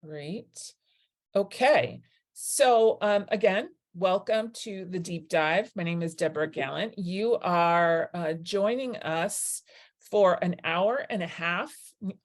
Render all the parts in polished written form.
Great. Okay. So again, welcome to the deep dive. My name is Deborah Gallant. You are joining us for an hour and a half.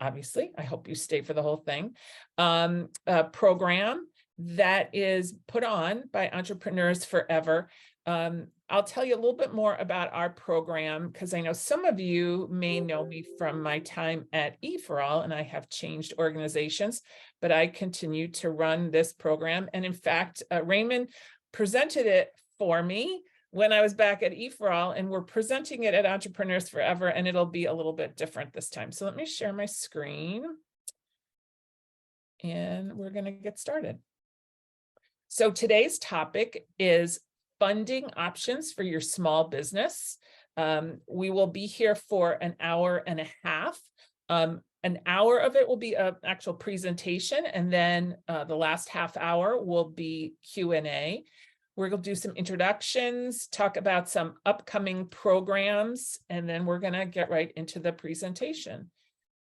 Obviously, I hope you stay for the whole thing. A program that is put on by Entrepreneurs Forever. I'll tell you a little bit more about our program because I know some of you may know me from my time at E4All, and I have changed organizations, but I continue to run this program. And in fact, Raymond presented it for me when I was back at E4All, and we're presenting it at Entrepreneurs Forever, and it'll be a little bit different this time. So let me share my screen, and we're going to get started. So today's topic is funding options for your small business. We will be here for an hour and a half. An hour of it will be an actual presentation, and then the last half hour will be Q&A. We're going to do some introductions, talk about some upcoming programs, and then we're going to get right into the presentation.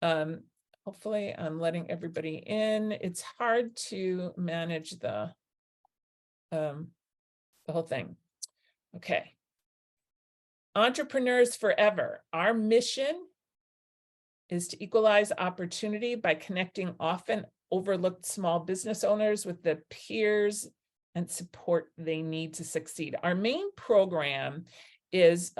Hopefully, I'm letting everybody in. It's hard to manage the whole thing. Okay. Entrepreneurs Forever. Our mission is to equalize opportunity by connecting often overlooked small business owners with the peers and support they need to succeed. Our main program is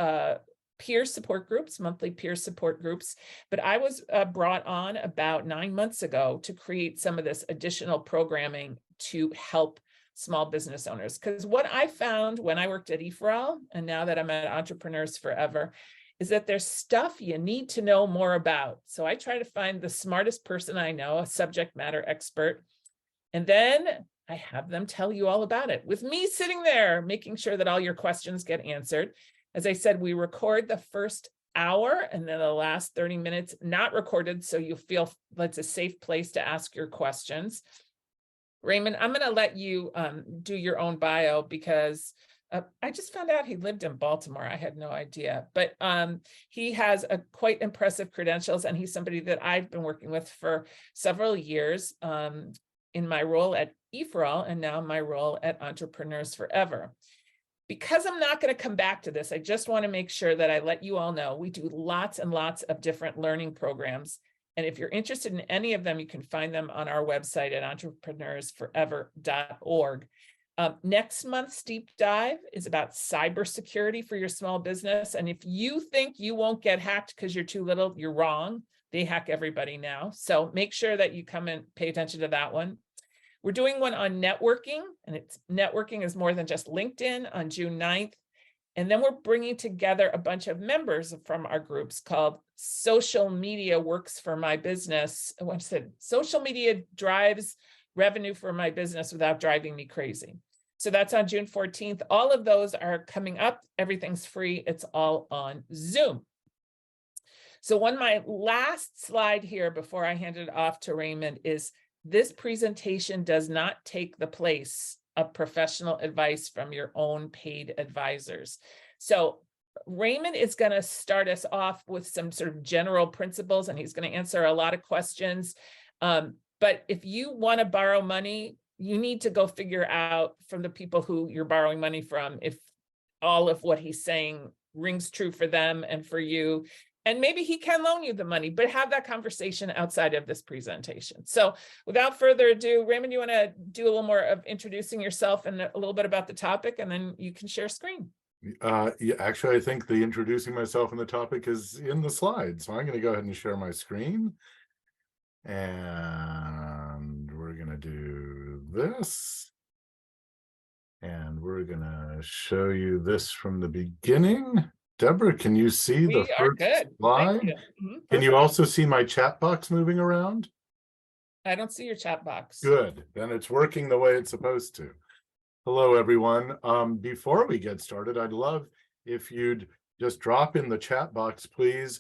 peer support groups, monthly peer support groups, but I was brought on about 9 months ago to create some of this additional programming to help small business owners. Because what I found when I worked at E4All, and now that I'm at Entrepreneurs Forever, is that there's stuff you need to know more about. So I try to find the smartest person I know, a subject matter expert, and then I have them tell you all about it with me sitting there, making sure that all your questions get answered. As I said, we record the first hour and then the last 30 minutes not recorded, so you feel it's a safe place to ask your questions. Raymond, I'm going to let you do your own bio because I just found out he lived in Baltimore. I had no idea, but he has a quite impressive credentials, and he's somebody that I've been working with for several years in my role at E4All and now my role at Entrepreneurs Forever. Because I'm not going to come back to this, I just want to make sure that I let you all know we do lots and lots of different learning programs. And if you're interested in any of them, you can find them on our website at entrepreneursforever.org. Next month's deep dive is about cybersecurity for your small business. And if you think you won't get hacked because you're too little, you're wrong. They hack everybody now. So make sure that you come and pay attention to that one. We're doing one on networking, and networking is more than just LinkedIn, on June 9th. And then we're bringing together a bunch of members from our groups called Social Media Works for My Business. I said, social media drives revenue for my business without driving me crazy. So that's on June 14th. All of those are coming up. Everything's free. It's all on Zoom. So my last slide here before I hand it off to Raymond is this presentation does not take the place of professional advice from your own paid advisors. So Raymond is going to start us off with some sort of general principles, and he's going to answer a lot of questions. But if you want to borrow money, you need to go figure out from the people who you're borrowing money from if all of what he's saying rings true for them and for you. And maybe he can loan you the money, but have that conversation outside of this presentation. So without further ado, Raymond, you want to do a little more of introducing yourself and a little bit about the topic, and then you can share screen. Yeah, actually, I think the introducing myself and the topic is in the slides. So I'm going to go ahead and share my screen. And we're going to do this. And we're going to show you this from the beginning. Deborah, can you see the first slide? Can you also see my chat box moving around? I don't see your chat box. Good. Then it's working the way it's supposed to. Hello, everyone. Before we get started, I'd love if you'd just drop in the chat box, please,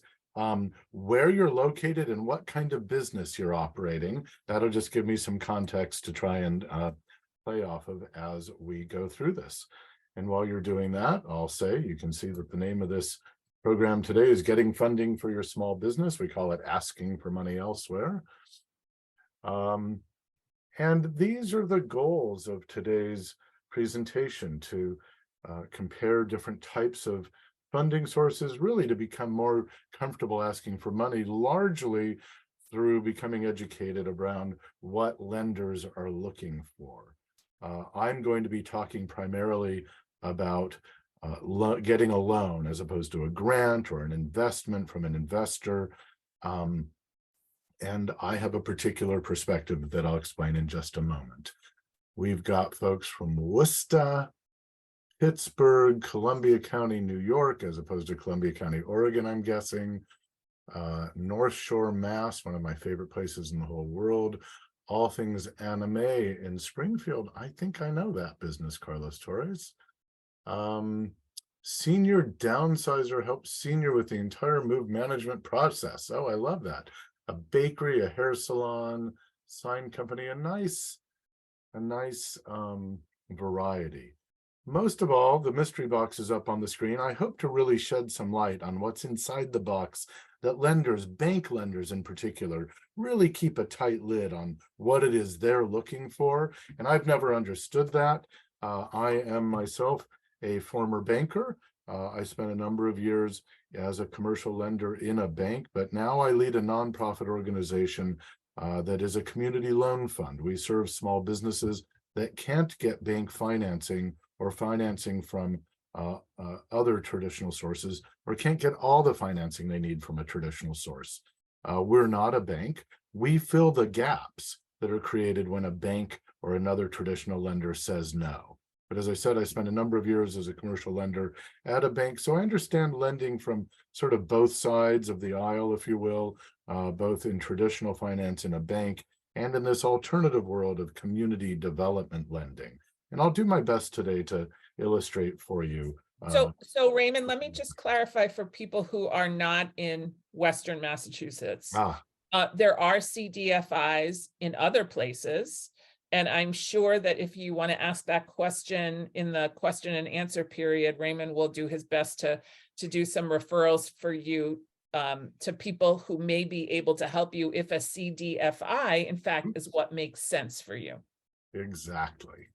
where you're located and what kind of business you're operating. That'll just give me some context to try and play off of as we go through this. And while you're doing that, I'll say you can see that the name of this program today is Getting Funding for Your Small Business. We call it Asking for Money Elsewhere. And these are the goals of today's presentation, to compare different types of funding sources, really to become more comfortable asking for money, largely through becoming educated around what lenders are looking for. I'm going to be talking primarily about getting a loan as opposed to a grant or an investment from an investor. And I have a particular perspective that I'll explain in just a moment. We've got folks from Worcester, Pittsburgh, Columbia County, New York, as opposed to Columbia County, Oregon, I'm guessing. North Shore, Mass, one of my favorite places in the whole world. All things anime in Springfield. I think I know that business, Carlos Torres. Senior downsizer helps senior with the entire move management process. Oh, I love that. A bakery, a hair salon, sign company, a nice variety. Most of all, the mystery box is up on the screen. I hope to really shed some light on what's inside the box, that lenders, bank lenders in particular, really keep a tight lid on what it is they're looking for. And I've never understood that. I am myself a former banker. I spent a number of years as a commercial lender in a bank, but now I lead a nonprofit organization that is a community loan fund. We serve small businesses that can't get bank financing or financing from other traditional sources, or can't get all the financing they need from a traditional source. We're not a bank. We fill the gaps that are created when a bank or another traditional lender says no. But as I said, I spent a number of years as a commercial lender at a bank, so I understand lending from sort of both sides of the aisle, if you will, both in traditional finance in a bank and in this alternative world of community development lending. And I'll do my best today to illustrate for you. So Raymond, let me just clarify for people who are not in Western Massachusetts. There are CDFIs in other places. And I'm sure that if you want to ask that question in the question and answer period, Raymond will do his best to do some referrals for you to people who may be able to help you if a CDFI, in fact, is what makes sense for you. Exactly.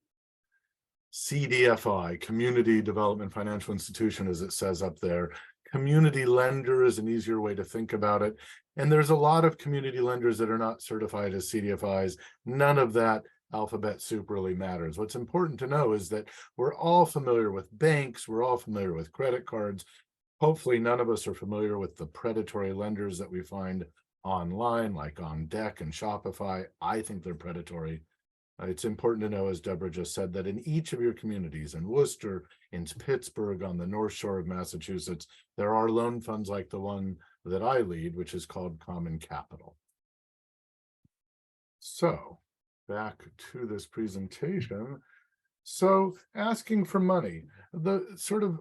CDFI, Community Development Financial Institution, as it says up there. Community lender is an easier way to think about it. And there's a lot of community lenders that are not certified as CDFIs. None of that alphabet soup really matters. What's important to know is that we're all familiar with banks, we're all familiar with credit cards. Hopefully none of us are familiar with the predatory lenders that we find online, like on Deck and Shopify. I think they're predatory. It's important to know, as Deborah just said, that in each of your communities, in Worcester, in Pittsburgh, on the North Shore of Massachusetts, there are loan funds like the one that I lead, which is called Common Capital. So back to this presentation. So asking for money, the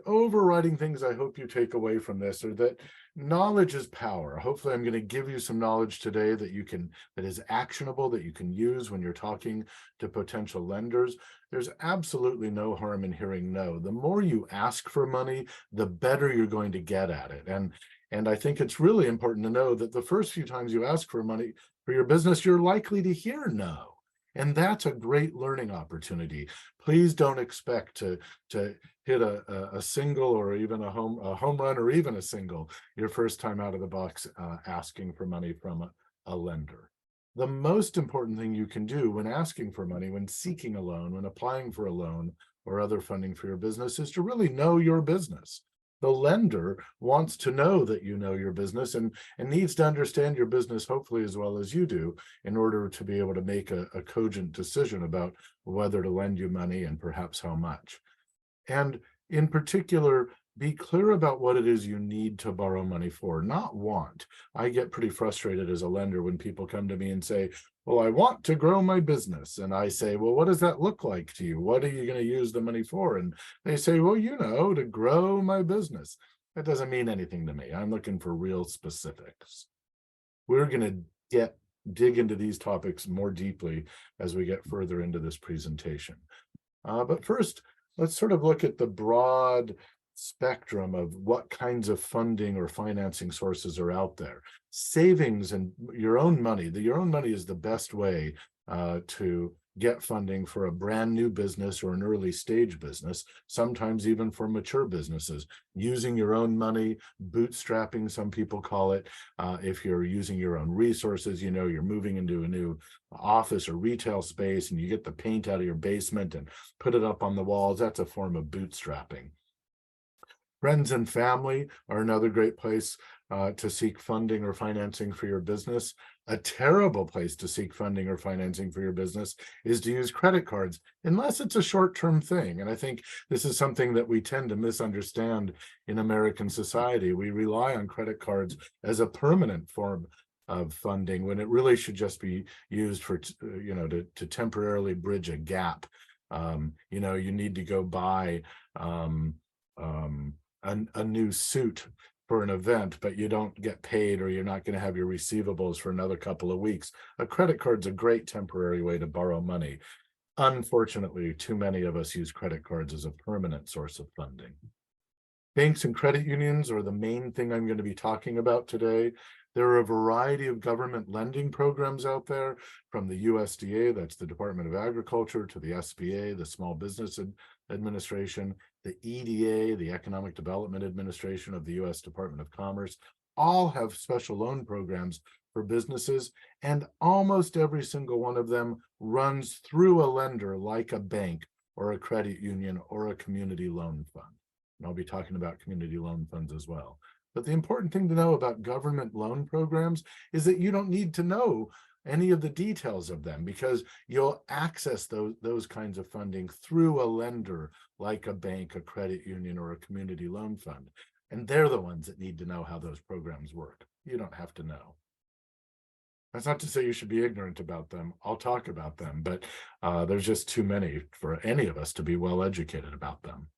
overriding things I hope you take away from this are that knowledge is power. Hopefully I'm going to give you some knowledge today that is actionable, that you can use when you're talking to potential lenders. There's absolutely no harm in hearing no. The more you ask for money, the better you're going to get at it. And I think it's really important to know that the first few times you ask for money for your business, you're likely to hear no. And that's a great learning opportunity. Please don't expect to hit a single or even a home run or even a single your first time out of the box asking for money from a lender. The most important thing you can do when asking for money, when seeking a loan, when applying for a loan or other funding for your business, is to really know your business. The lender wants to know that you know your business and needs to understand your business, hopefully as well as you do, in order to be able to make a cogent decision about whether to lend you money and perhaps how much. And in particular, be clear about what it is you need to borrow money for, not want. I get pretty frustrated as a lender when people come to me and say, well, I want to grow my business. And I say, well, what does that look like to you? What are you going to use the money for? And they say, well, to grow my business. That doesn't mean anything to me. I'm looking for real specifics. We're going to dig into these topics more deeply as we get further into this presentation. But first, let's sort of look at the broad spectrum of what kinds of funding or financing sources are out there. Savings and your own money is the best way to get funding for a brand new business or an early stage business, sometimes even for mature businesses, using your own money, bootstrapping, some people call it. If you're using your own resources, you're moving into a new office or retail space and you get the paint out of your basement and put it up on the walls, that's a form of bootstrapping. Friends and family are another great place to seek funding or financing for your business. A terrible place to seek funding or financing for your business is to use credit cards, unless it's a short-term thing. And I think this is something that we tend to misunderstand in American society. We rely on credit cards as a permanent form of funding when it really should just be used for, to temporarily bridge a gap. You need to go buy a new suit for an event, but you don't get paid, or you're not going to have your receivables for another couple of weeks. A credit card's a great temporary way to borrow money. Unfortunately, too many of us use credit cards as a permanent source of funding. Banks and credit unions are the main thing I'm going to be talking about today. There are a variety of government lending programs out there, from the USDA, that's the Department of Agriculture, to the SBA, the Small Business Administration, the EDA, the Economic Development Administration of the US Department of Commerce. All have special loan programs for businesses, and almost every single one of them runs through a lender like a bank or a credit union or a community loan fund. And I'll be talking about community loan funds as well. But the important thing to know about government loan programs is that you don't need to know any of the details of them, because you'll access those kinds of funding through a lender like a bank, a credit union, or a community loan fund. And they're the ones that need to know how those programs work. You don't have to know. That's not to say you should be ignorant about them. I'll talk about them, but there's just too many for any of us to be well educated about them.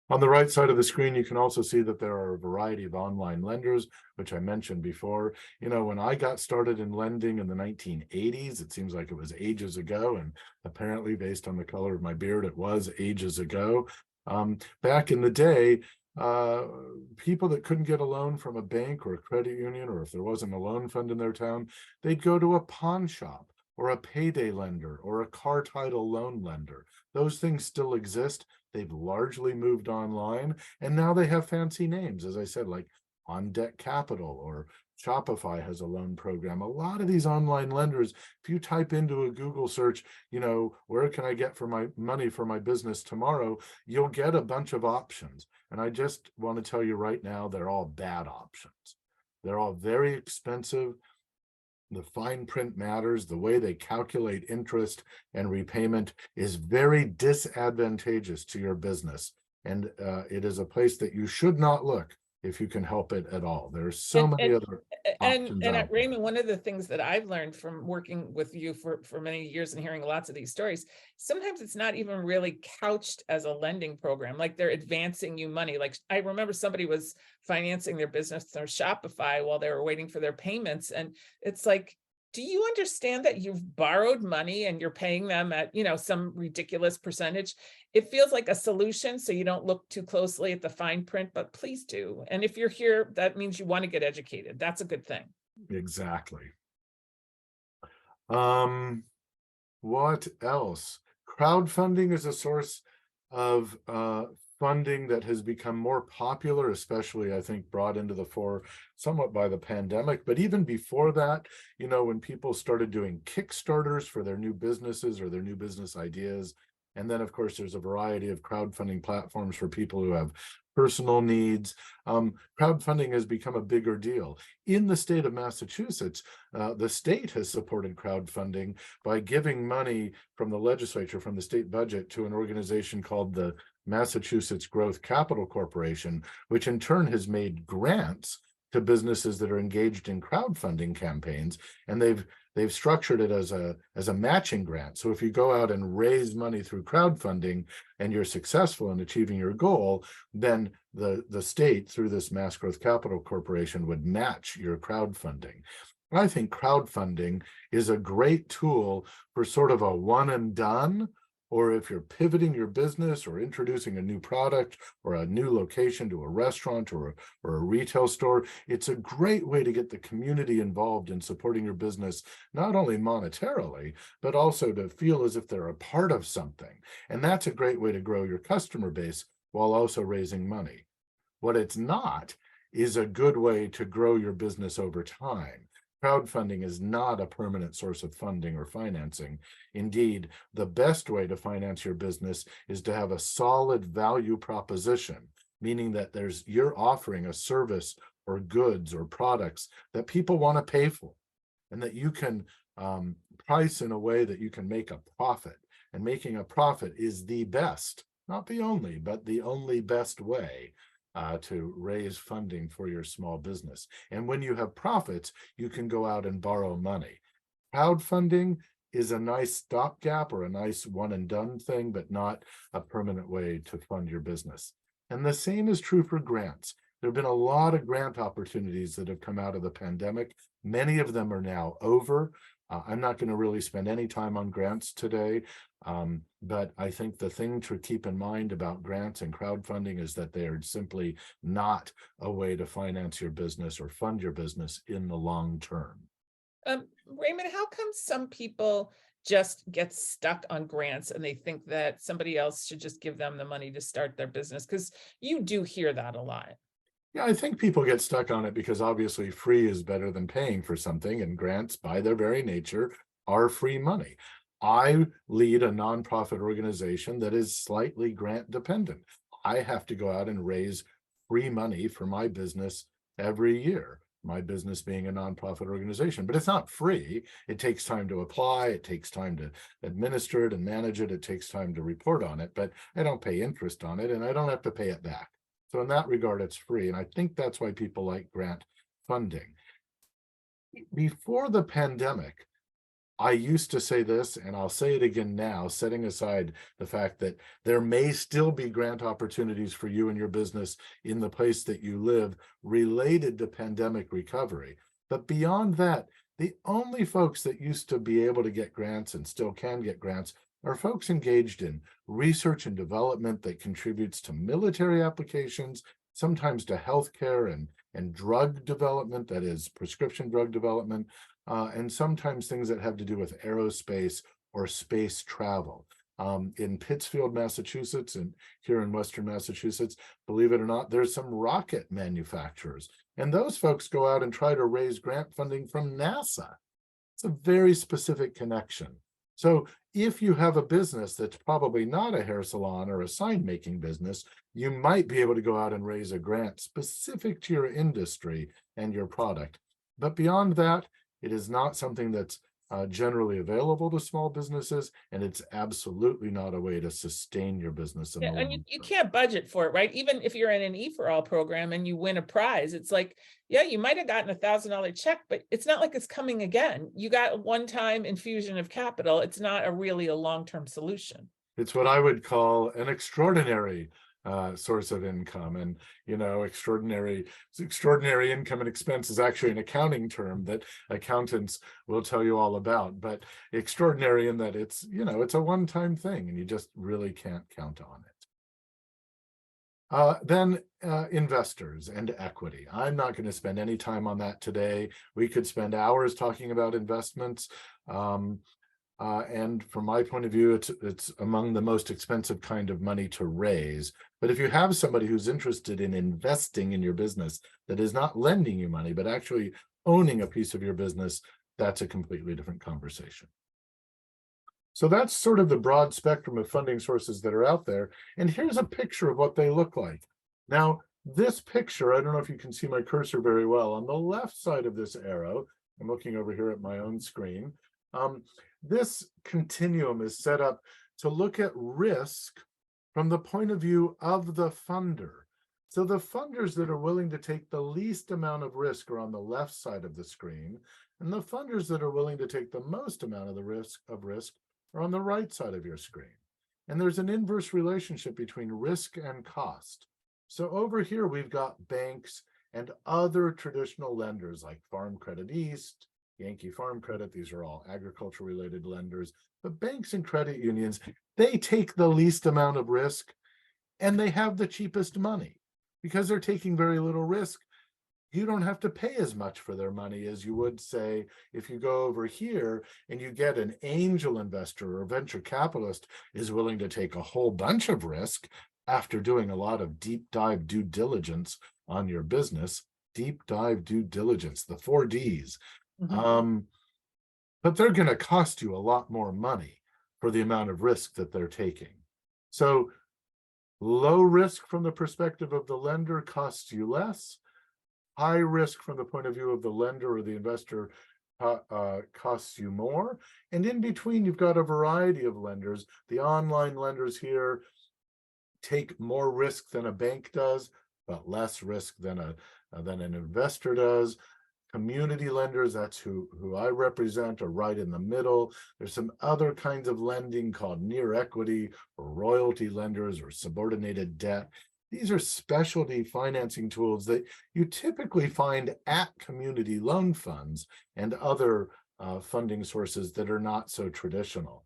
On the right side of the screen, you can also see that there are a variety of online lenders, which I mentioned before. When I got started in lending in the 1980s, it seems like it was ages ago, and apparently based on the color of my beard, it was ages ago. Back in the day, people that couldn't get a loan from a bank or a credit union, or if there wasn't a loan fund in their town, they'd go to a pawn shop or a payday lender or a car title loan lender. Those things still exist. They've largely moved online, and now they have fancy names, as I said, like On Deck Capital, or Shopify has a loan program. A lot of these online lenders, if you type into a Google search, where can I get for my money for my business tomorrow, you'll get a bunch of options. And I just want to tell you right now, they're all bad options. They're all very expensive. The fine print matters. The way they calculate interest and repayment is very disadvantageous to your business. And it is a place that you should not look if you can help it at all. There's so many other options out there. Raymond, one of the things that I've learned from working with you for many years and hearing lots of these stories, sometimes it's not even really couched as a lending program, like they're advancing you money. Like I remember somebody was financing their business through Shopify while they were waiting for their payments. And it's like, do you understand that you've borrowed money and you're paying them at, some ridiculous percentage? It feels like a solution, so you don't look too closely at the fine print, but please do. And if you're here, that means you want to get educated. That's a good thing. Exactly. What else? Crowdfunding is a source of funding that has become more popular, especially, I think, brought into the fore somewhat by the pandemic. But even before that, when people started doing Kickstarters for their new businesses or their new business ideas. And then, of course, there's a variety of crowdfunding platforms for people who have personal needs. Crowdfunding has become a bigger deal. In the state of Massachusetts, the state has supported crowdfunding by giving money from the legislature, from the state budget, to an organization called the Massachusetts Growth Capital Corporation, which in turn has made grants to businesses that are engaged in crowdfunding campaigns, and they've structured it as a matching grant. So if you go out and raise money through crowdfunding and you're successful in achieving your goal, then the state, through this Mass Growth Capital Corporation, would match your crowdfunding. I think crowdfunding is a great tool for sort of a one and done, or if you're pivoting your business or introducing a new product or a new location to a restaurant or a retail store, it's a great way to get the community involved in supporting your business, not only monetarily, but also to feel as if they're a part of something. And that's a great way to grow your customer base while also raising money. What it's not is a good way to grow your business over time. Crowdfunding is not a permanent source of funding or financing. Indeed, the best way to finance your business is to have a solid value proposition, meaning that you're offering a service or goods or products that people want to pay for, and that you can price in a way that you can make a profit. And making a profit is the best, not the only, but the only best way to raise funding for your small business. And when you have profits, you can go out and borrow money. Crowdfunding is a nice stopgap or a nice one and done thing, but not a permanent way to fund your business. And the same is true for grants. There have been a lot of grant opportunities that have come out of the pandemic. Many of them are now over. I'm not going to really spend any time on grants today, but I think the thing to keep in mind about grants and crowdfunding is that they are simply not a way to finance your business or fund your business in the long term. Raymond, how come some people just get stuck on grants and they think that somebody else should just give them the money to start their business? Because you do hear that a lot. Yeah, I think people get stuck on it because obviously free is better than paying for something, and grants, by their very nature, are free money. I lead a nonprofit organization that is slightly grant dependent. I have to go out and raise free money for my business every year, my business being a nonprofit organization. But it's not free. It takes time to apply, it takes time to administer it and manage it, it takes time to report on it, but I don't pay interest on it and I don't have to pay it back. So in that regard, it's free. And I think that's why people like grant funding. Before the pandemic, I used to say this, and I'll say it again now, setting aside the fact that there may still be grant opportunities for you and your business in the place that you live related to pandemic recovery. But beyond that, the only folks that used to be able to get grants and still can get grants are folks engaged in research and development that contributes to military applications, sometimes to healthcare and drug development, that is prescription drug development, and sometimes things that have to do with aerospace or space travel. In Pittsfield, Massachusetts, and here in Western Massachusetts, believe it or not, there's some rocket manufacturers. And those folks go out and try to raise grant funding from NASA. It's a very specific connection. So if you have a business that's probably not a hair salon or a sign making business, you might be able to go out and raise a grant specific to your industry and your product. But beyond that, it is not something that's generally available to small businesses, and it's absolutely not a way to sustain your business in Yeah, the and long you term. can't budget for it, right? Even if you're in an E for All program and you win a prize, it's like, yeah, you might have gotten $1,000 check, but it's not like it's coming again. You got a one-time infusion of capital. It's not really a long-term solution. It's what I would call an extraordinary source of income. And, extraordinary income and expense is actually an accounting term that accountants will tell you all about. But extraordinary in that it's a one-time thing and you just really can't count on it. Then investors and equity. I'm not going to spend any time on that today. We could spend hours talking about investments. And from my point of view, it's among the most expensive kind of money to raise. But if you have somebody who's interested in investing in your business that is not lending you money, but actually owning a piece of your business, that's a completely different conversation. So that's sort of the broad spectrum of funding sources that are out there. And here's a picture of what they look like. Now, this picture, I don't know if you can see my cursor very well. On the left side of this arrow, I'm looking over here at my own screen. This continuum is set up to look at risk from the point of view of the funder. So the funders that are willing to take the least amount of risk are on the left side of the screen, and the funders that are willing to take the most amount of the risk are on the right side of your screen. And there's an inverse relationship between risk and cost. So over here, we've got banks and other traditional lenders like Farm Credit East, Yankee Farm Credit, these are all agriculture related lenders. But banks and credit unions, they take the least amount of risk and they have the cheapest money because they're taking very little risk. You don't have to pay as much for their money as you would, say, if you go over here and you get an angel investor or venture capitalist is willing to take a whole bunch of risk after doing a lot of deep dive due diligence on your business. Deep dive due diligence, the 4Ds. But they're going to cost you a lot more money for the amount of risk that they're taking. So low risk from the perspective of the lender costs you less. High risk from the point of view of the lender or the investor costs you more. And in between, you've got a variety of lenders. The online lenders here take more risk than a bank does, but less risk than an investor does. Community lenders, that's who I represent, are right in the middle. There's some other kinds of lending called near equity or royalty lenders or subordinated debt. These are specialty financing tools that you typically find at community loan funds and other funding sources that are not so traditional.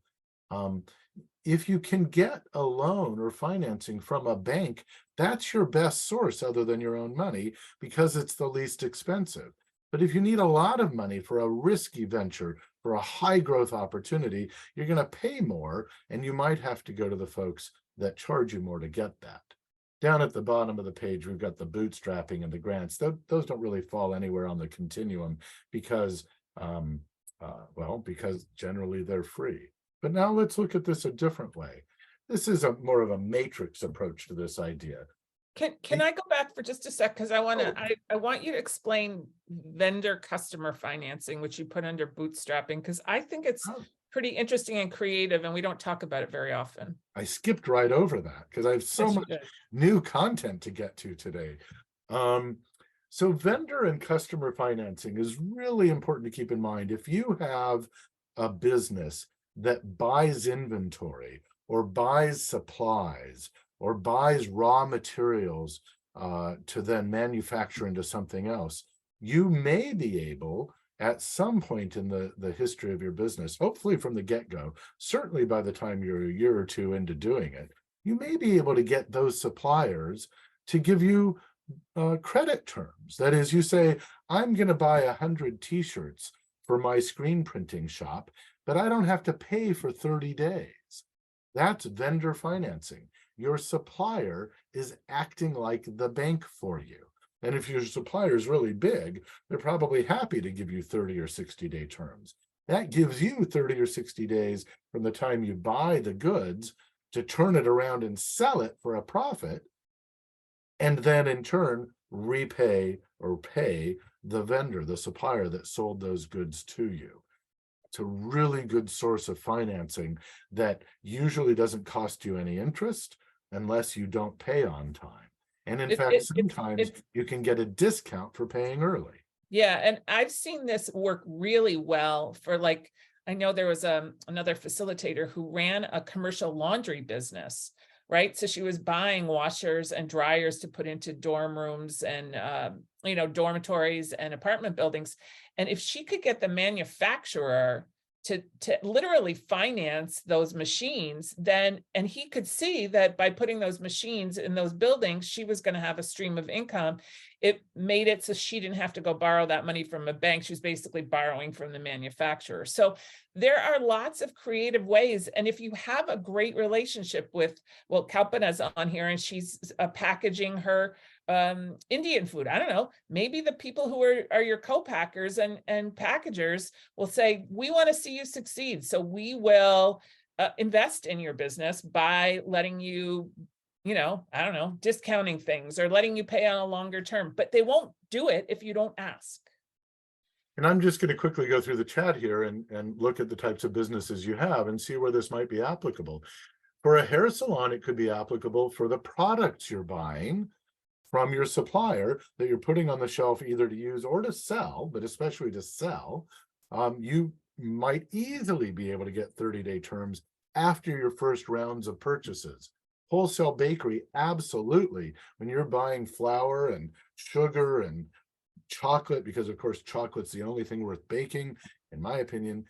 If you can get a loan or financing from a bank, that's your best source other than your own money because it's the least expensive. But if you need a lot of money for a risky venture, for a high growth opportunity, you're going to pay more, and you might have to go to the folks that charge you more to get that. Down at the bottom of the page, we've got the bootstrapping and the grants. Those don't really fall anywhere on the continuum because, because generally they're free. But now let's look at this a different way. This is more of a matrix approach to this idea. Can I go back for just a sec? Because I want you to explain vendor customer financing, which you put under bootstrapping, because I think it's pretty interesting and creative, and we don't talk about it very often. I skipped right over that because I have so much new content to get to today. So vendor and customer financing is really important to keep in mind. If you have a business that buys inventory or buys supplies or buys raw materials to then manufacture into something else, you may be able, at some point in the history of your business, hopefully from the get-go, certainly by the time you're a year or two into doing it, you may be able to get those suppliers to give you credit terms. That is, you say, I'm going to buy 100 t-shirts for my screen printing shop, but I don't have to pay for 30 days. That's vendor financing. Your supplier is acting like the bank for you. And if your supplier is really big, they're probably happy to give you 30 or 60-day terms. That gives you 30 or 60 days from the time you buy the goods to turn it around and sell it for a profit, and then in turn repay or pay the vendor, the supplier that sold those goods to you. It's a really good source of financing that usually doesn't cost you any interest unless you don't pay on time. And in fact, sometimes you can get a discount for paying early. Yeah, and I've seen this work really well for, like, I know there was another facilitator who ran a commercial laundry business, right? So she was buying washers and dryers to put into dorm rooms and dormitories and apartment buildings. And if she could get the manufacturer to literally finance those machines, and he could see that by putting those machines in those buildings, she was going to have a stream of income. It made it so she didn't have to go borrow that money from a bank. She was basically borrowing from the manufacturer. So there are lots of creative ways. And if you have a great relationship with, well, Kalpana's on here and she's packaging her Indian food. I don't know, maybe the people who are your co-packers and packagers will say, we want to see you succeed. So we will invest in your business by letting you, I don't know, discounting things or letting you pay on a longer term, but they won't do it if you don't ask. And I'm just going to quickly go through the chat here and look at the types of businesses you have and see where this might be applicable. For a hair salon, it could be applicable for the products you're buying from your supplier that you're putting on the shelf either to use or to sell, but especially to sell. You might easily be able to get 30-day terms after your first rounds of purchases. Wholesale bakery, absolutely. When you're buying flour and sugar and chocolate, because of course chocolate's the only thing worth baking, in my opinion.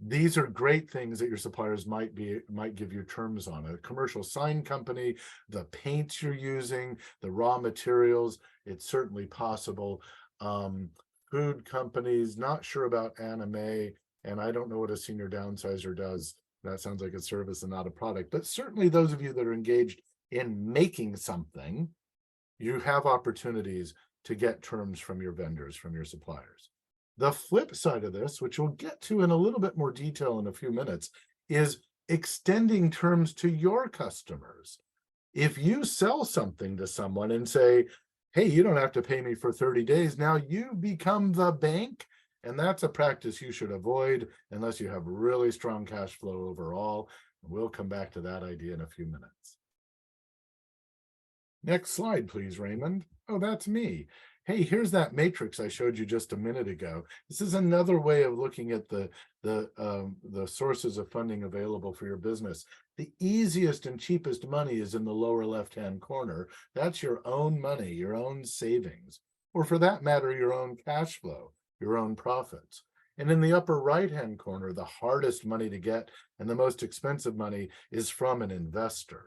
These are great things that your suppliers might give you terms on. A commercial sign company, the paints you're using, the raw materials, it's certainly possible. Food companies, not sure about anime, and I don't know what a senior downsizer does. That sounds like a service and not a product, but certainly those of you that are engaged in making something, you have opportunities to get terms from your vendors, from your suppliers. The flip side of this, which we'll get to in a little bit more detail in a few minutes, is extending terms to your customers. If you sell something to someone and say, hey, you don't have to pay me for 30 days, now you become the bank. And that's a practice you should avoid unless you have really strong cash flow overall. We'll come back to that idea in a few minutes. Next slide, please, Raymond. Oh, that's me. Hey, here's that matrix I showed you just a minute ago. This is another way of looking at the sources of funding available for your business. The easiest and cheapest money is in the lower left-hand corner. That's your own money, your own savings, or for that matter, your own cash flow, your own profits. And in the upper right-hand corner, the hardest money to get and the most expensive money is from an investor.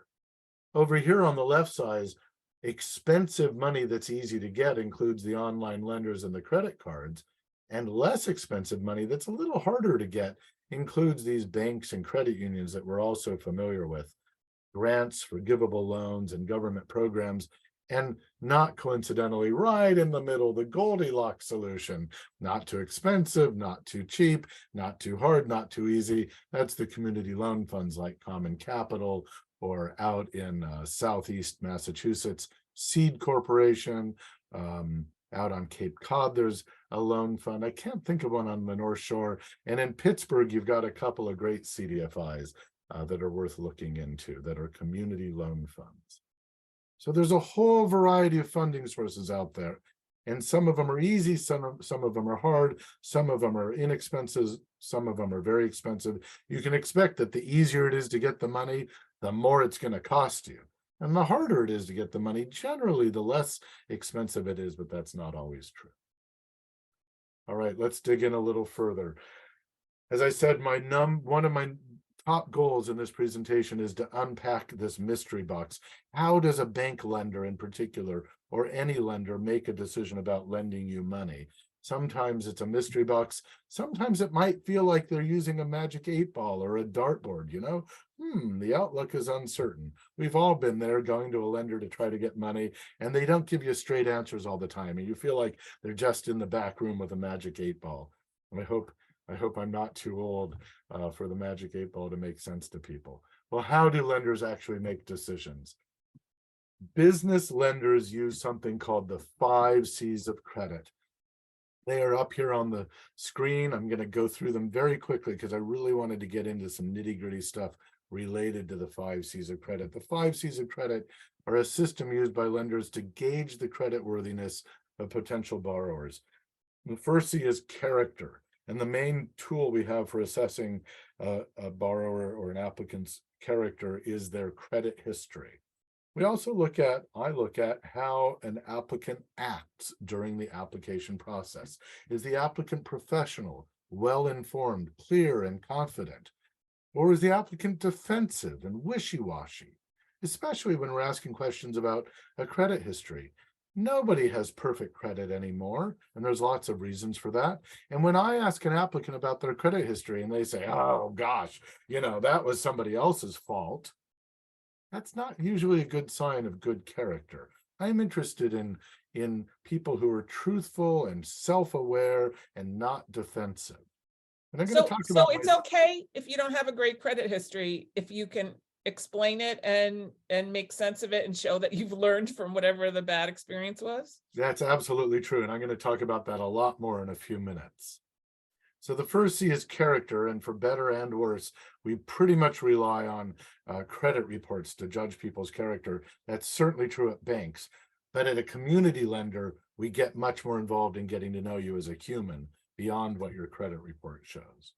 Over here on the left side, expensive money that's easy to get includes the online lenders and the credit cards, and less expensive money that's a little harder to get includes these banks and credit unions that we're also familiar with, grants, forgivable loans, and government programs, and not coincidentally, right in the middle, the Goldilocks solution, not too expensive, not too cheap, not too hard, not too easy. That's the community loan funds like Common Capital, or out in Southeast Massachusetts, Seed Corporation. Out on Cape Cod, there's a loan fund. I can't think of one on the North Shore. And in Pittsburgh, you've got a couple of great CDFIs that are worth looking into, that are community loan funds. So there's a whole variety of funding sources out there. And some of them are easy, some of them are hard, some of them are inexpensive, some of them are very expensive. You can expect that the easier it is to get the money, the more it's going to cost you. And the harder it is to get the money, generally, the less expensive it is, but that's not always true. All right, let's dig in a little further. As I said, one of my top goals in this presentation is to unpack this mystery box. How does a bank lender in particular, or any lender, make a decision about lending you money? Sometimes it's a mystery box. Sometimes it might feel like they're using a magic 8-ball or a dartboard, you know? The outlook is uncertain. We've all been there, going to a lender to try to get money, and they don't give you straight answers all the time, and you feel like they're just in the back room with a magic 8-ball. And I hope I'm not too old for the magic 8-ball to make sense to people. Well, how do lenders actually make decisions? Business lenders use something called the 5 C's of credit. They are up here on the screen. I'm going to go through them very quickly because I really wanted to get into some nitty-gritty stuff related to the 5 C's of credit. The 5 C's of credit are a system used by lenders to gauge the creditworthiness of potential borrowers. The first C is character. And the main tool we have for assessing a borrower or an applicant's character is their credit history. We also I look at how an applicant acts during the application process. Is the applicant professional, well-informed, clear, and confident? Or is the applicant defensive and wishy-washy? Especially when we're asking questions about a credit history. Nobody has perfect credit anymore, and there's lots of reasons for that. And when I ask an applicant about their credit history and they say, oh gosh, that was somebody else's fault, that's not usually a good sign of good character. I'm interested in people who are truthful and self-aware and not defensive. And I'm going to talk about it's okay if you don't have a great credit history, if you can explain it and make sense of it and show that you've learned from whatever the bad experience was. That's absolutely true. And I'm going to talk about that a lot more in a few minutes. So the first C is character, and for better and worse, we pretty much rely on credit reports to judge people's character. That's certainly true at banks, but at a community lender, we get much more involved in getting to know you as a human beyond what your credit report shows.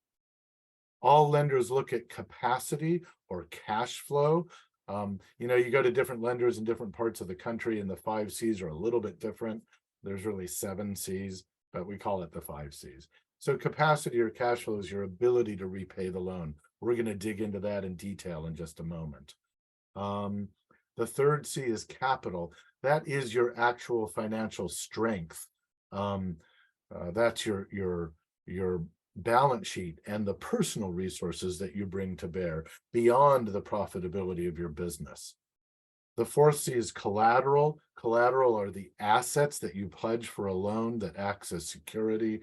All lenders look at capacity or cash flow. You go to different lenders in different parts of the country, and the 5 C's are a little bit different. There's really 7 C's, but we call it the 5 C's. So capacity or cash flow is your ability to repay the loan. We're going to dig into that in detail in just a moment. The third C is capital. That is your actual financial strength. That's your balance sheet and the personal resources that you bring to bear beyond the profitability of your business. The fourth C is collateral. Collateral are the assets that you pledge for a loan that acts as security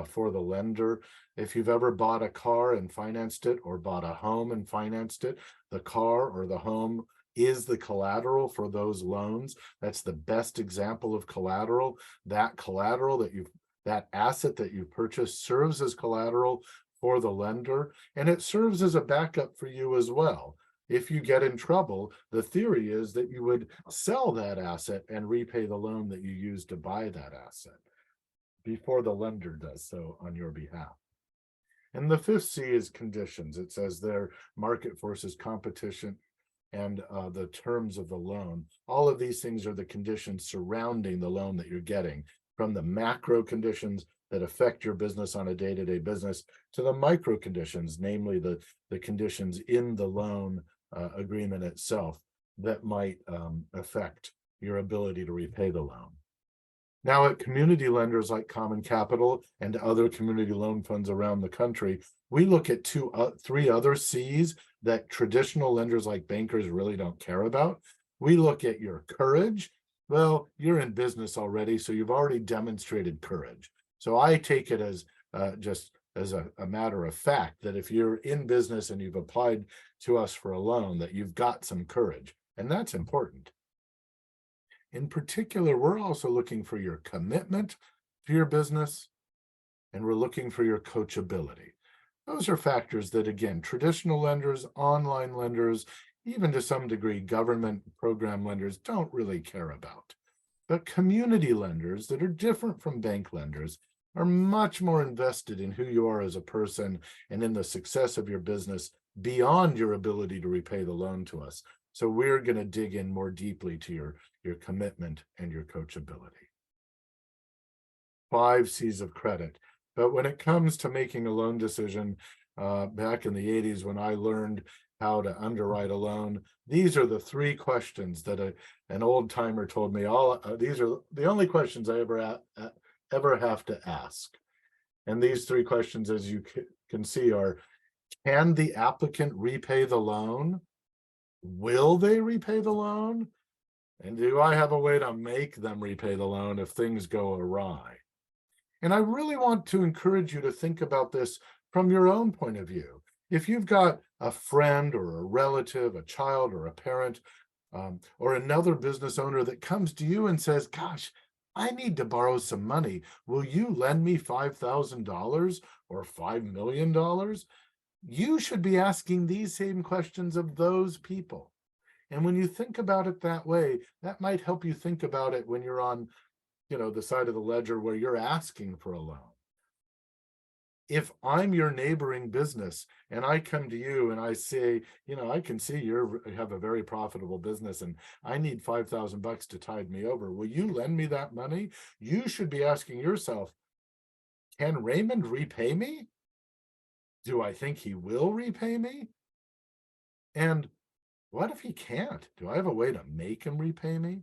for the lender. If you've ever bought a car and financed it, or bought a home and financed it, the car or the home is the collateral for those loans. That's the best example of collateral. That collateral that asset that you purchased serves as collateral for the lender, and it serves as a backup for you as well. If you get in trouble, the theory is that you would sell that asset and repay the loan that you used to buy that asset before the lender does so on your behalf. And the fifth C is conditions. It says there, market forces, competition, and the terms of the loan. All of these things are the conditions surrounding the loan that you're getting, from the macro conditions that affect your business on a day-to-day business to the micro conditions, namely the conditions in the loan agreement itself that might affect your ability to repay the loan. Now, at community lenders like Common Capital and other community loan funds around the country, we look at three other C's that traditional lenders like bankers really don't care about. We look at your courage. Well, you're in business already, so you've already demonstrated courage. So I take it as just as a matter of fact that if you're in business and you've applied to us for a loan, that you've got some courage, and that's important. In particular, we're also looking for your commitment to your business, and we're looking for your coachability. Those are factors that, again, traditional lenders, online lenders, even to some degree, government program lenders don't really care about. But community lenders that are different from bank lenders are much more invested in who you are as a person and in the success of your business beyond your ability to repay the loan to us. So we're going to dig in more deeply to your commitment and your coachability. 5 C's of credit. But when it comes to making a loan decision, back in the 80s when I learned how to underwrite a loan, these are the 3 questions that an old timer told me. These are the only questions I ever have to ask. And these 3 questions, as you can see, are: can the applicant repay the loan? Will they repay the loan? And do I have a way to make them repay the loan if things go awry? And I really want to encourage you to think about this from your own point of view. If you've got a friend or a relative, a child or a parent, or another business owner that comes to you and says, gosh, I need to borrow some money. Will you lend me $5,000 or $5 million? You should be asking these same questions of those people. And when you think about it that way, that might help you think about it when you're on, the side of the ledger where you're asking for a loan. If I'm your neighboring business and I come to you and I say, I can see you have a very profitable business and I need $5,000 to tide me over. Will you lend me that money? You should be asking yourself, can Raymond repay me? Do I think he will repay me? And what if he can't? Do I have a way to make him repay me?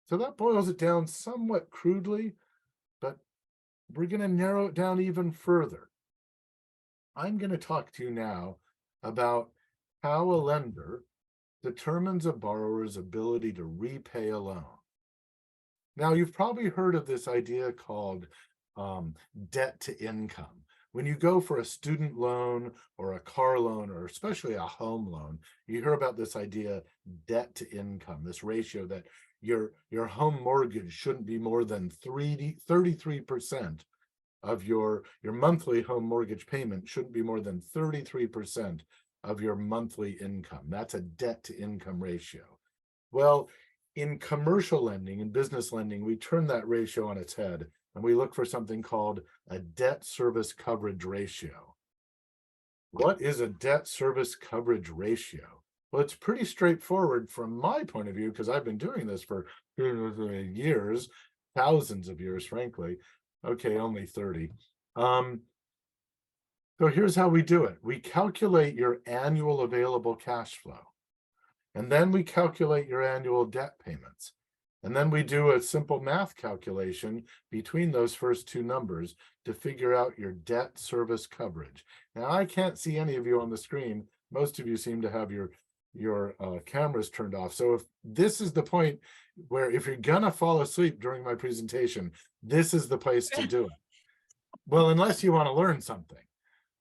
So that boils it down somewhat crudely, but we're going to narrow it down even further. I'm going to talk to you now about how a lender determines a borrower's ability to repay a loan. Now, you've probably heard of this idea called debt to income. When you go for a student loan or a car loan, or especially a home loan, you hear about this idea, debt to income, this ratio that your home mortgage shouldn't be more than 33% of your monthly home mortgage payment shouldn't be more than 33% of your monthly income. That's a debt to income ratio. Well, in commercial lending and business lending, we turn that ratio on its head and we look for something called a debt service coverage ratio. What is a debt service coverage ratio? Well, it's pretty straightforward from my point of view, because I've been doing this for years, thousands of years, frankly. Okay, only 30. So here's how we do it. We calculate your annual available cash flow, and then we calculate your annual debt payments. And then we do a simple math calculation between those first two numbers to figure out your debt service coverage. Now, I can't see any of you on the screen. Most of you seem to have your cameras turned off. So if this is the point where if you're gonna fall asleep during my presentation, this is the place to do it. Well, unless you want to learn something,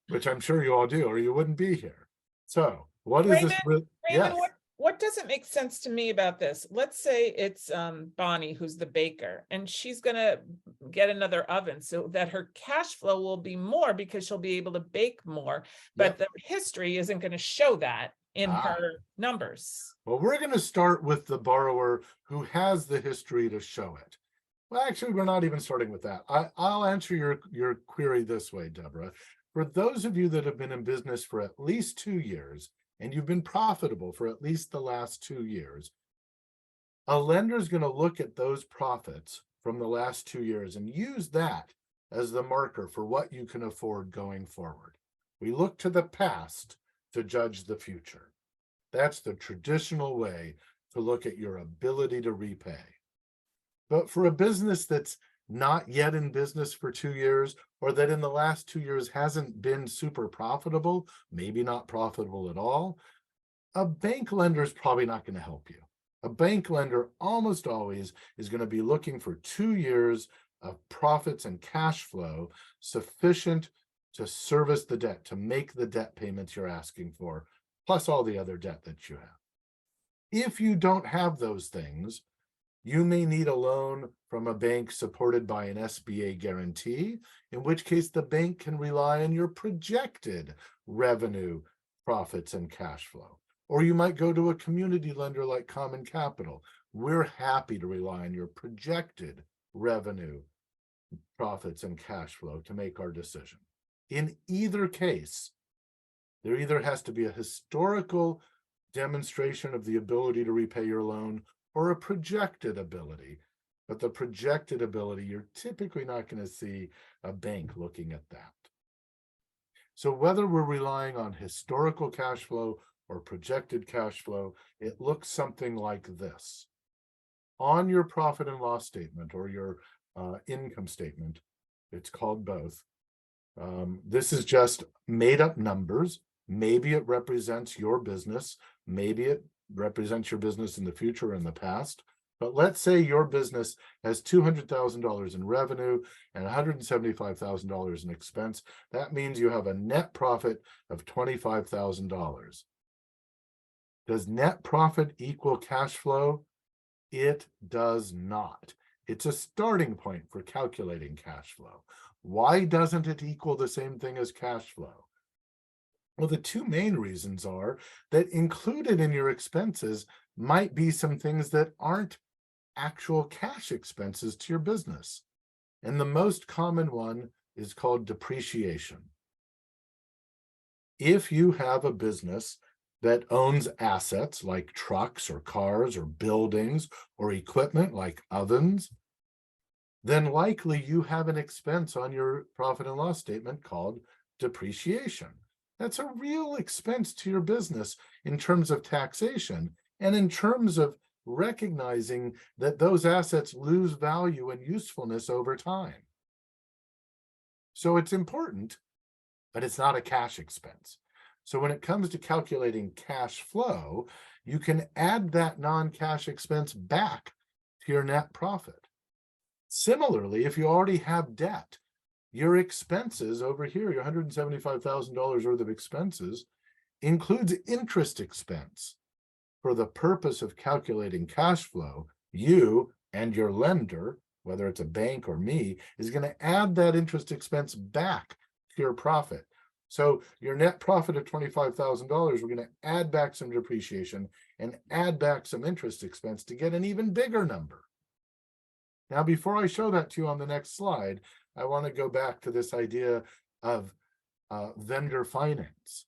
which I'm sure you all do, or you wouldn't be here. So what is this? Raymond, Yes. what doesn't make sense to me about this? Let's say it's Bonnie, who's the baker, and she's gonna get another oven so that her cash flow will be more because she'll be able to bake more, but Yep. the history isn't going to show that in Ah. her numbers. Well, we're going to start with the borrower who has the history to show it. Well, actually, we're not even starting with that. I'll answer your query this way, Deborah. For those of you that have been in business for at least 2 years, and you've been profitable for at least the last 2 years, a lender is going to look at those profits from the last 2 years and use that as the marker for what you can afford going forward. We look to the past to judge the future. That's the traditional way to look at your ability to repay. But for a business that's not yet in business for 2 years, or that in the last 2 years hasn't been super profitable, maybe not profitable at all, a bank lender is probably not going to help you. A bank lender almost always is going to be looking for 2 years of profits and cash flow sufficient to service the debt, to make the debt payments you're asking for, plus all the other debt that you have. If you don't have those things, you may need a loan from a bank supported by an SBA guarantee, in which case the bank can rely on your projected revenue, profits, and cash flow. Or you might go to a community lender like Common Capital. We're happy to rely on your projected revenue, profits, and cash flow to make our decision. In either case, there either has to be a historical demonstration of the ability to repay your loan or a projected ability. But the projected ability, you're typically not going to see a bank looking at that. So whether we're relying on historical cash flow or projected cash flow, it looks something like this. On your profit and loss statement or your income statement, it's called both. This is just made up numbers. Maybe it represents your business. Maybe it represents your business in the future or in the past. But let's say your business has $200,000 in revenue and $175,000 in expense. That means you have a net profit of $25,000. Does net profit equal cash flow? It does not. It's a starting point for calculating cash flow. Why doesn't it equal the same thing as cash flow? Well, the two main reasons are that included in your expenses might be some things that aren't actual cash expenses to your business. And the most common one is called depreciation. If you have a business that owns assets like trucks or cars or buildings or equipment like ovens, then likely you have an expense on your profit and loss statement called depreciation. That's a real expense to your business in terms of taxation and in terms of recognizing that those assets lose value and usefulness over time. So it's important, but it's not a cash expense. So when it comes to calculating cash flow, you can add that non-cash expense back to your net profit. Similarly, if you already have debt, your expenses over here, your $175,000 worth of expenses, includes interest expense. For the purpose of calculating cash flow, you and your lender, whether it's a bank or me, is going to add that interest expense back to your profit. So your net profit of $25,000, we're going to add back some depreciation and add back some interest expense to get an even bigger number. Now, before I show that to you on the next slide, I want to go back to this idea of vendor finance.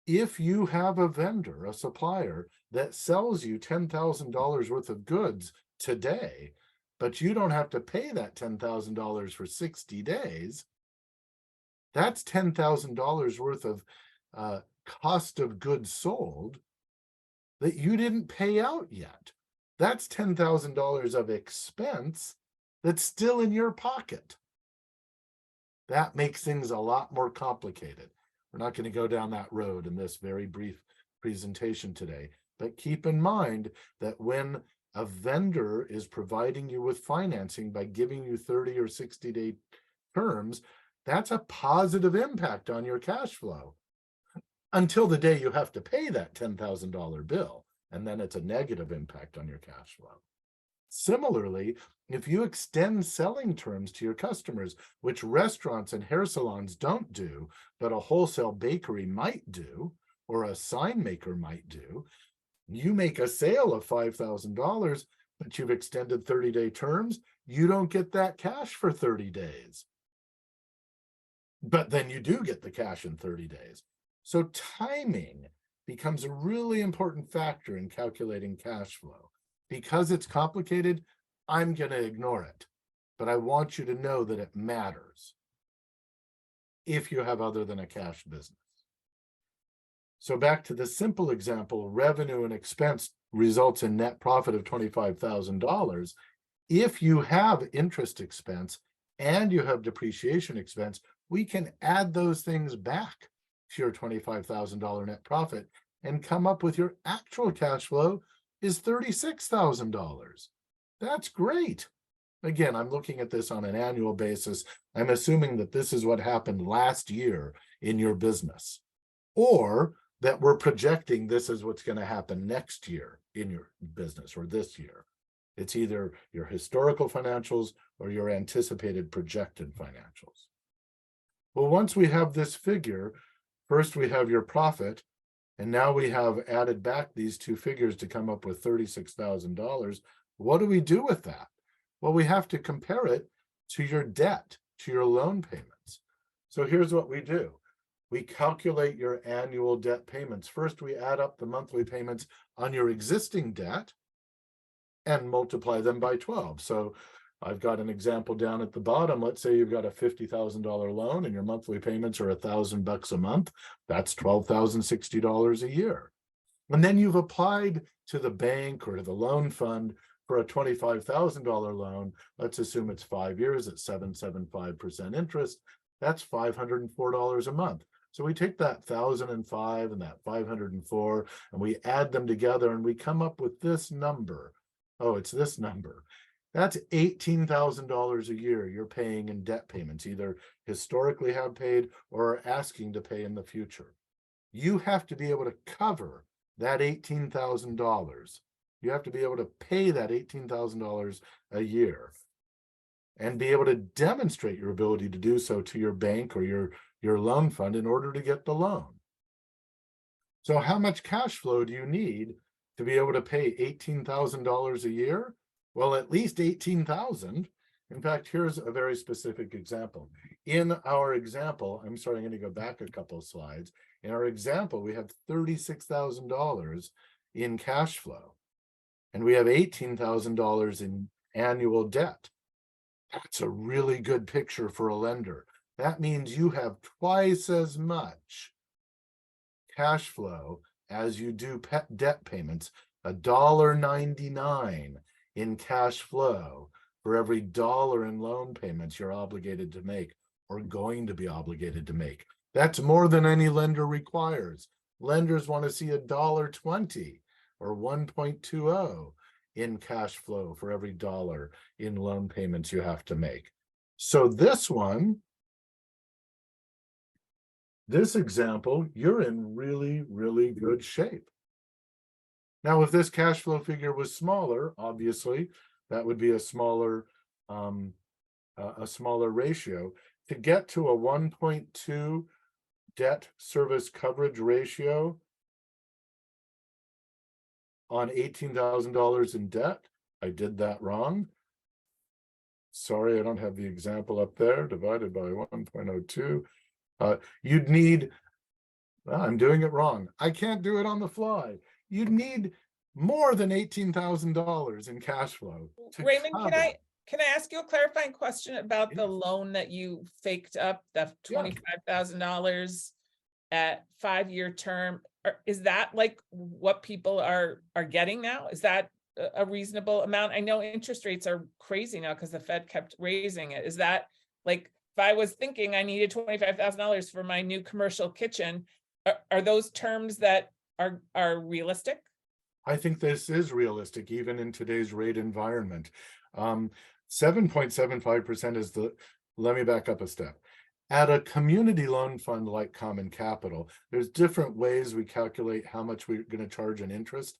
If you have a vendor, a supplier that sells you $10,000 worth of goods today, but you don't have to pay that $10,000 for 60 days, that's $10,000 worth of cost of goods sold that you didn't pay out yet. That's $10,000 of expense that's still in your pocket. That makes things a lot more complicated. We're not going to go down that road in this very brief presentation today, but keep in mind that when a vendor is providing you with financing by giving you 30 or 60-day terms, that's a positive impact on your cash flow until the day you have to pay that $10,000 bill, and then it's a negative impact on your cash flow. Similarly, if you extend selling terms to your customers, which restaurants and hair salons don't do, but a wholesale bakery might do, or a sign maker might do, you make a sale of $5,000, but you've extended 30-day terms, you don't get that cash for 30 days. But then you do get the cash in 30 days. So timing becomes a really important factor in calculating cash flow. Because it's complicated, I'm going to ignore it, but I want you to know that it matters if you have other than a cash business. So back to the simple example, revenue and expense results in net profit of $25,000. If you have interest expense and you have depreciation expense, we can add those things back to your $25,000 net profit and come up with your actual cash flow is $36,000. That's great. Again, I'm looking at this on an annual basis. I'm assuming that this is what happened last year in your business, or that we're projecting this is what's going to happen next year in your business or this year. It's either your historical financials or your anticipated projected financials. Well, once we have this figure, first we have your profit, and now we have added back these two figures to come up with $36,000. What do we do with that? Well, we have to compare it to your debt, to your loan payments. So here's what we do. We calculate your annual debt payments. First, we add up the monthly payments on your existing debt and multiply them by 12. So I've got an example down at the bottom. Let's say you've got a $50,000 loan and your monthly payments are $1,000 a month. That's $12,060 a year. And then you've applied to the bank or to the loan fund for a $25,000 loan. Let's assume it's 5 years at 7.75% interest. That's $504 a month. So we take that 1,005 and that 504 and we add them together and we come up with this number. Oh, it's this number. That's $18,000 a year you're paying in debt payments, either historically have paid or are asking to pay in the future. You have to be able to cover that $18,000. You have to be able to pay that $18,000 a year and be able to demonstrate your ability to do so to your bank or your loan fund in order to get the loan. So how much cash flow do you need to be able to pay $18,000 a year? Well, at least 18,000. In fact, here's a very specific example. In our example, I'm sorry, I'm going to go back a couple of slides. In our example, we have $36,000 in cash flow, and we have $18,000 in annual debt. That's a really good picture for a lender. That means you have twice as much cash flow as you do debt payments, $1.99 in cash flow for every dollar in loan payments you're obligated to make or going to be obligated to make. That's more than any lender requires. Lenders want to see $1.20 or 1.20 in cash flow for every dollar in loan payments you have to make. So this example, you're in really, really good shape. Now, if this cash flow figure was smaller, obviously, that would be a smaller ratio. To get to a 1.2 debt service coverage ratio on $18,000 in debt, I did that wrong. Sorry, I don't have the example up there, divided by 1.02. You'd need Well, I'm doing it wrong. I can't do it on the fly. You need more than $18,000 in cash flow to Raymond, cover. can I ask you a clarifying question about the Yes. loan that you faked up, the Yeah, $25,000 at 5-year term? Is that like what people are getting now? Is that a reasonable amount? I know interest rates are crazy now because the Fed kept raising it. Is that like, if I was thinking I needed $25,000 for my new commercial kitchen, are those terms that are realistic? I think this is realistic, even in today's rate environment. 7.75% is let me back up a step. At a community loan fund like Common Capital, there's different ways we calculate how much we're going to charge in interest.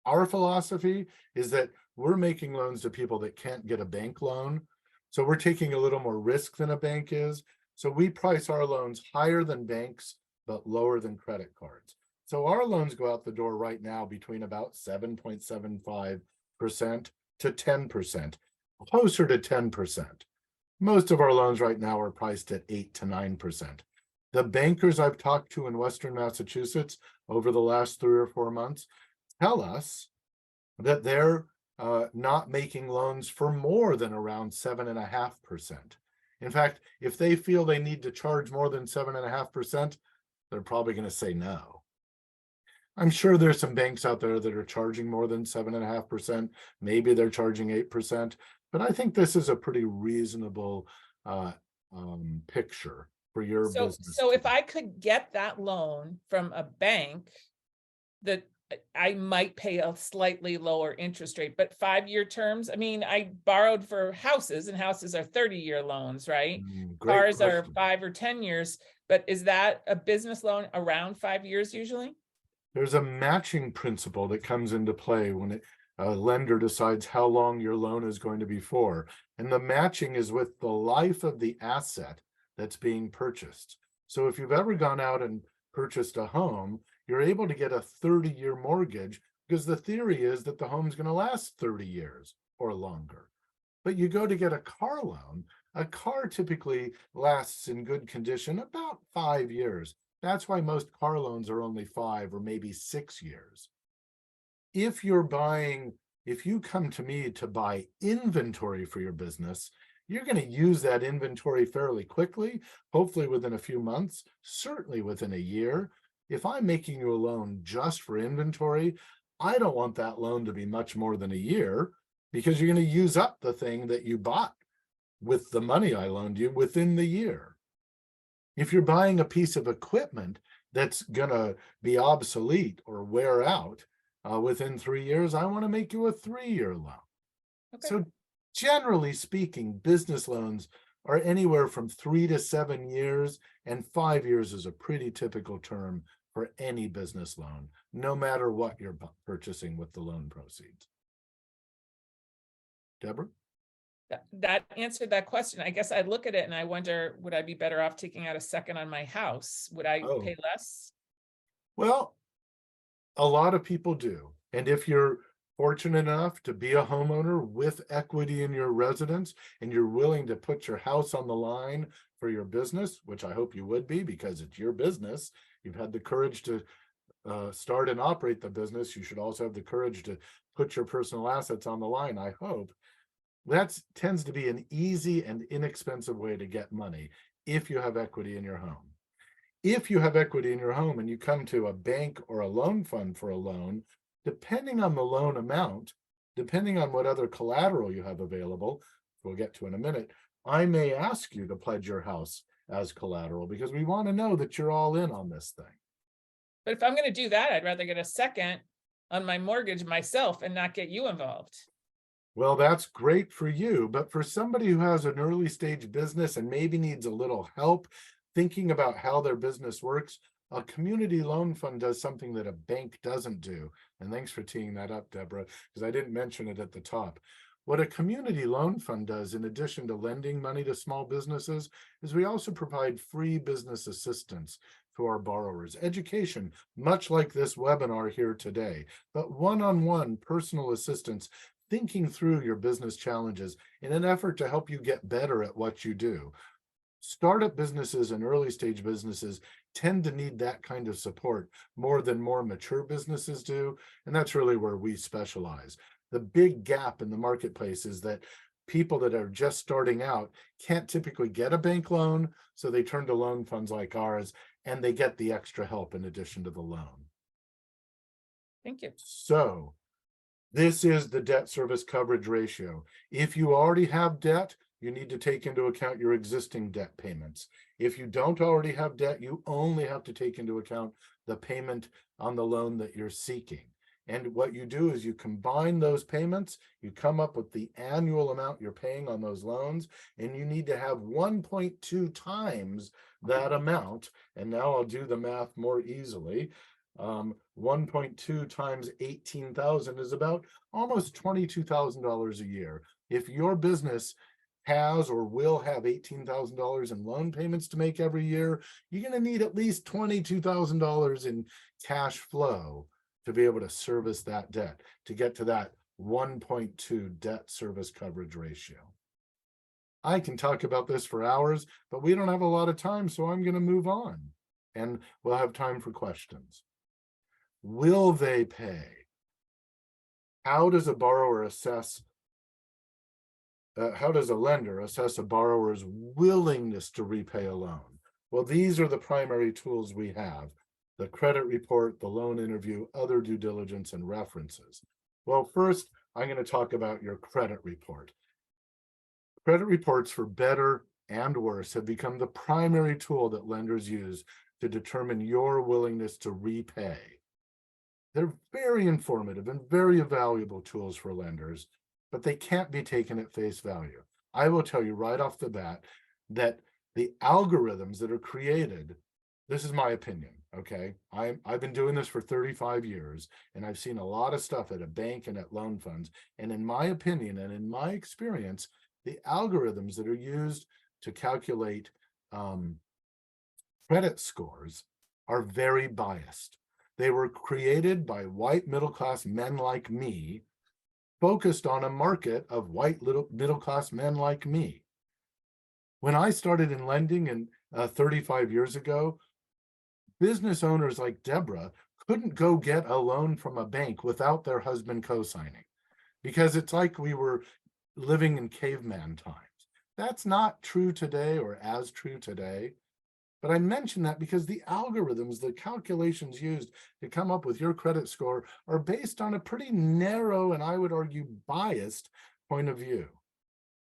Our philosophy is that we're making loans to people that can't get a bank loan. So we're taking a little more risk than a bank is. So we price our loans higher than banks, but lower than credit cards. So our loans go out the door right now between about 7.75% to 10%, closer to 10%. Most of our loans right now are priced at 8 to 9%. The bankers I've talked to in Western Massachusetts over the last 3 or 4 months tell us that they're not making loans for more than around 7.5%. In fact, if they feel they need to charge more than 7.5%, they're probably going to say no. I'm sure there's some banks out there that are charging more than 7.5%. Maybe they're charging 8%, but I think this is a pretty reasonable picture for your business. So if I could get that loan from a bank, that I might pay a slightly lower interest rate, but 5-year terms, I mean, I borrowed for houses and houses are 30-year loans, right? Great Cars are question. 5 or 10 years, but is that a business loan around 5 years usually? There's a matching principle that comes into play when a lender decides how long your loan is going to be for. And the matching is with the life of the asset that's being purchased. So if you've ever gone out and purchased a home, you're able to get a 30-year mortgage because the theory is that the home's going to last 30 years or longer. But you go to get a car loan, a car typically lasts in good condition about 5 years. That's why most car loans are only 5 or maybe 6 years. If you come to me to buy inventory for your business, you're going to use that inventory fairly quickly, hopefully within a few months, certainly within a year. If I'm making you a loan just for inventory, I don't want that loan to be much more than a year because you're going to use up the thing that you bought with the money I loaned you within the year. If you're buying a piece of equipment that's going to be obsolete or wear out within 3 years, I want to make you a 3-year loan. Okay. So generally speaking, business loans are anywhere from 3 to 7 years, and 5 years is a pretty typical term for any business loan, no matter what you're purchasing with the loan proceeds. Deborah? That answered that question. I guess I look at it and I wonder, would I be better off taking out a second on my house? Would I Oh, pay less? well, a lot of people do. And if you're fortunate enough to be a homeowner with equity in your residence and you're willing to put your house on the line for your business, which I hope you would be because it's your business, you've had the courage to start and operate the business. You should also have the courage to put your personal assets on the line, I hope. That tends to be an easy and inexpensive way to get money if you have equity in your home. If you have equity in your home and you come to a bank or a loan fund for a loan, depending on the loan amount, depending on what other collateral you have available, we'll get to in a minute, I may ask you to pledge your house as collateral because we want to know that you're all in on this thing. But if I'm going to do that, I'd rather get a second on my mortgage myself and not get you involved. Well, that's great for you, but for somebody who has an early stage business and maybe needs a little help thinking about how their business works, a community loan fund does something that a bank doesn't do. And thanks for teeing that up, Deborah, because I didn't mention it at the top. What a community loan fund does, in addition to lending money to small businesses, is we also provide free business assistance to our borrowers. Education, much like this webinar here today, but one-on-one personal assistance thinking through your business challenges in an effort to help you get better at what you do. Startup businesses and early stage businesses tend to need that kind of support more than more mature businesses do. And that's really where we specialize. The big gap in the marketplace is that people that are just starting out can't typically get a bank loan, so they turn to loan funds like ours, and they get the extra help in addition to the loan. Thank you. So this is the debt service coverage ratio. If you already have debt, you need to take into account your existing debt payments. If you don't already have debt, you only have to take into account the payment on the loan that you're seeking. And what you do is you combine those payments, you come up with the annual amount you're paying on those loans, and you need to have 1.2 times that amount. And now I'll do the math more easily. 1.2 times 18,000 is about almost $22,000 a year. If your business has or will have $18,000 in loan payments to make every year, you're going to need at least $22,000 in cash flow to be able to service that debt, to get to that 1.2 debt service coverage ratio. I can talk about this for hours, but we don't have a lot of time, so I'm going to move on, and we'll have time for questions. Will they pay? How does a borrower assess how does a lender assess a borrower's willingness to repay a loan? Well, these are the primary tools we have: the credit report, the loan interview, other due diligence, and references. Well, first, I'm going to talk about your credit report. Credit reports, for better and worse, have become the primary tool that lenders use to determine your willingness to repay. They're very informative and very valuable tools for lenders, but they can't be taken at face value. I will tell you right off the bat that the algorithms that are created, this is my opinion, okay? I've been doing this for 35 years, and I've seen a lot of stuff at a bank and at loan funds. And in my opinion and in my experience, the algorithms that are used to calculate credit scores are very biased. They were created by white middle-class men like me, focused on a market of white middle-class men like me. When I started in lending in 35 years ago, business owners like Deborah couldn't go get a loan from a bank without their husband co-signing, because it's like we were living in caveman times. That's not true today, or as true today. But I mention that because the algorithms, the calculations used to come up with your credit score are based on a pretty narrow, and I would argue biased, point of view.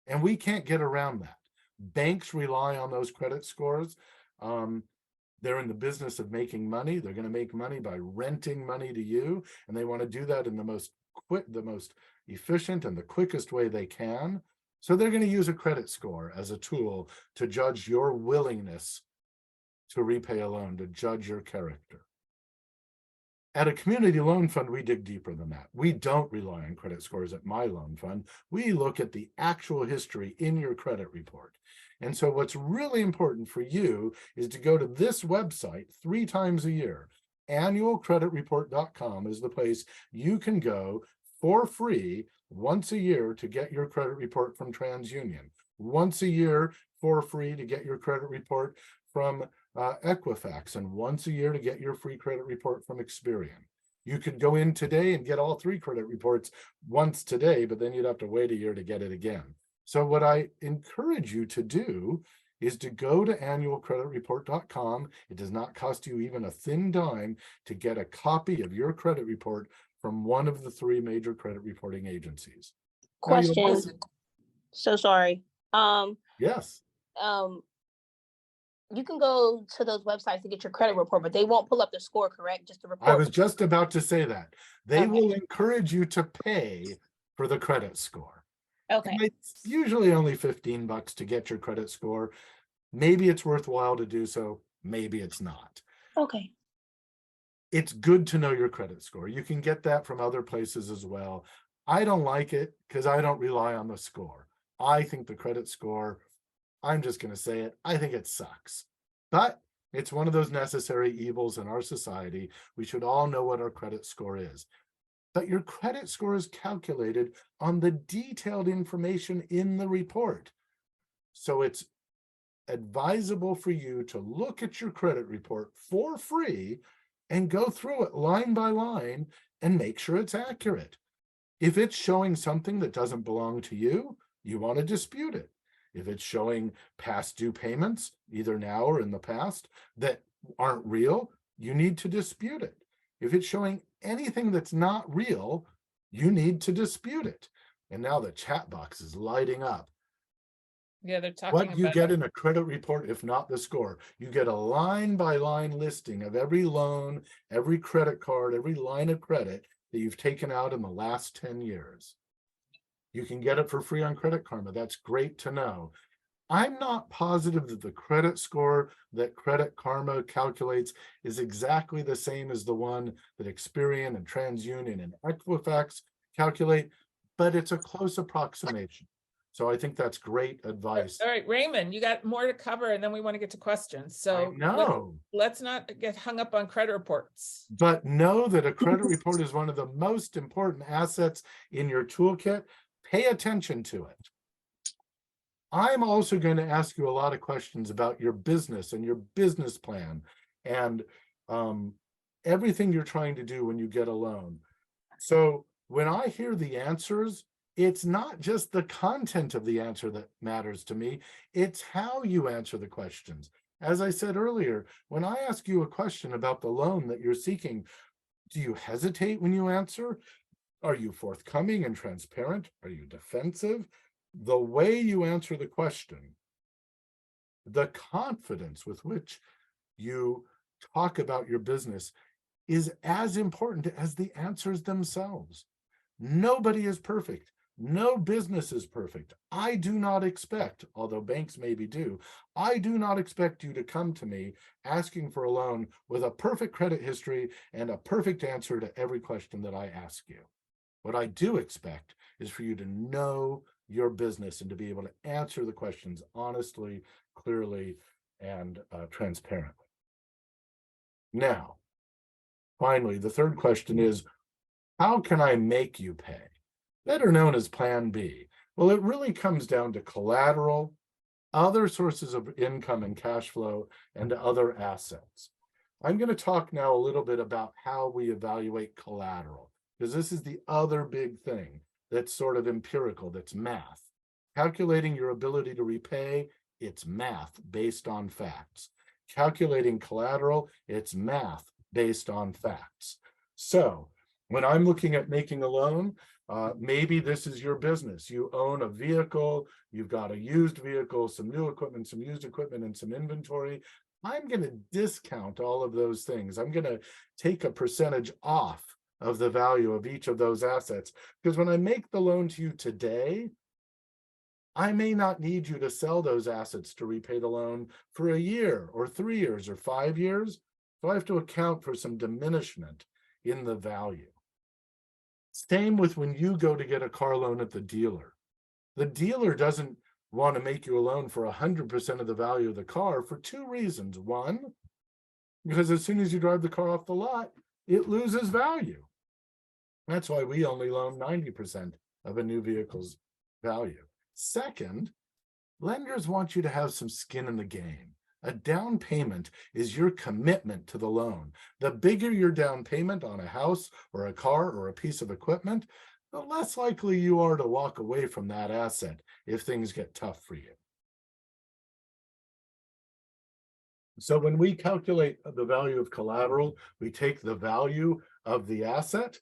And we can't get around that. Banks rely on those credit scores. They're in the business of making money. They're going to make money by renting money to you, and they want to do that in the most efficient and the quickest way they can. So they're going to use a credit score as a tool to judge your willingness to repay a loan, to judge your character. At a community loan fund, we dig deeper than that. We don't rely on credit scores at my loan fund. We look at the actual history in your credit report. And so what's really important for you is to go to this website 3 times a year. Annualcreditreport.com is the place you can go for free once a year to get your credit report from TransUnion. Once a year for free to get your credit report from Equifax, and once a year to get your free credit report from Experian. You could go in today and get all 3 credit reports once today, but then you'd have to wait a year to get it again. So what I encourage you to do is to go to annualcreditreport.com. It does not cost you even a thin dime to get a copy of your credit report from one of the 3 major credit reporting agencies. Question. So sorry. Yes. You can go to those websites to get your credit report, but they won't pull up the score, correct? Just the report. I was just about to say that. They will encourage you to pay for the credit score. Okay. And it's usually only $15 to get your credit score. Maybe it's worthwhile to do so. Maybe it's not. Okay. It's good to know your credit score. You can get that from other places as well. I don't like it because I don't rely on the score. I think the credit score, I'm just going to say it, I think it sucks. But it's one of those necessary evils in our society. We should all know what our credit score is. But your credit score is calculated on the detailed information in the report. So it's advisable for you to look at your credit report for free and go through it line by line and make sure it's accurate. If it's showing something that doesn't belong to you, you want to dispute it. If it's showing past due payments, either now or in the past, that aren't real, you need to dispute it. If it's showing anything that's not real, you need to dispute it. And now the chat box is lighting up. Yeah, they're talking What you about get it. in a credit report, if not the score, you get a line by line listing of every loan, every credit card, every line of credit that you've taken out in the last 10 years. You can get it for free on Credit Karma. That's great to know. I'm not positive that the credit score that Credit Karma calculates is exactly the same as the one that Experian and TransUnion and Equifax calculate, but it's a close approximation. So I think that's great advice. All right, Raymond, you got more to cover and then we want to get to questions. I So know, let's not get hung up on credit reports. but know that a credit report is one of the most important assets in your toolkit. Pay attention to it. I'm also going to ask you a lot of questions about your business and your business plan and everything you're trying to do when you get a loan. So when I hear the answers, it's not just the content of the answer that matters to me, it's how you answer the questions. As I said earlier, when I ask you a question about the loan that you're seeking, do you hesitate when you answer? Are you forthcoming and transparent? Are you defensive? The way you answer the question, the confidence with which you talk about your business is as important as the answers themselves. Nobody is perfect. No business is perfect. I do not expect, although banks maybe do, I do not expect you to come to me asking for a loan with a perfect credit history and a perfect answer to every question that I ask you. What I do expect is for you to know your business and to be able to answer the questions honestly, clearly, and transparently. Now, finally, the third question is, how can I make you pay? Better known as Plan B. Well, it really comes down to collateral, other sources of income and cash flow, and other assets. I'm going to talk now a little bit about how we evaluate collateral, because this is the other big thing that's sort of empirical, that's math. Calculating your ability to repay, it's math based on facts. Calculating collateral, it's math based on facts. So when I'm looking at making a loan, maybe this is your business. You own a vehicle, you've got a used vehicle, some new equipment, some used equipment, and some inventory. I'm going to discount all of those things. I'm going to take a percentage off of the value of each of those assets. Because when I make the loan to you today, I may not need you to sell those assets to repay the loan for a year or 3 years or 5 years. So I have to account for some diminishment in the value. Same with when you go to get a car loan at the dealer. The dealer doesn't want to make you a loan for 100% of the value of the car for two reasons. One, because as soon as you drive the car off the lot, it loses value. That's why we only loan 90% of a new vehicle's value. Second, lenders want you to have some skin in the game. A down payment is your commitment to the loan. The bigger your down payment on a house or a car or a piece of equipment, the less likely you are to walk away from that asset if things get tough for you. So when we calculate the value of collateral, we take the value of the asset,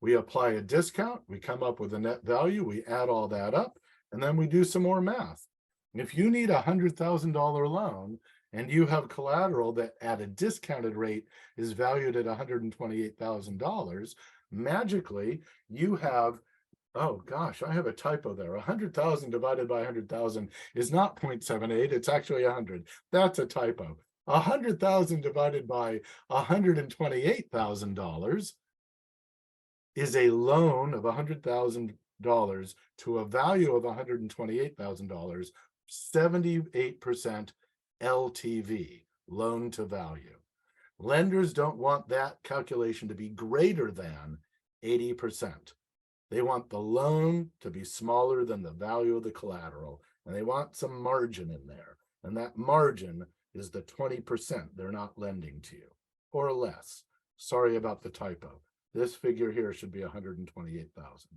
we apply a discount, we come up with a net value, we add all that up, and then we do some more math. If you need a $100,000 loan and you have collateral that at a discounted rate is valued at $128,000, magically you have, oh gosh, I have a typo there. 100,000 divided by 100,000 is not 0.78, it's actually 100. That's a typo. 100,000 divided by $128,000 is a loan of $100,000 to a value of $128,000, 78% LTV, loan to value. Lenders don't want that calculation to be greater than 80%. They want the loan to be smaller than the value of the collateral, and they want some margin in there. And that margin is the 20% they're not lending to you, or less. Sorry about the typo. This figure here should be 128,000.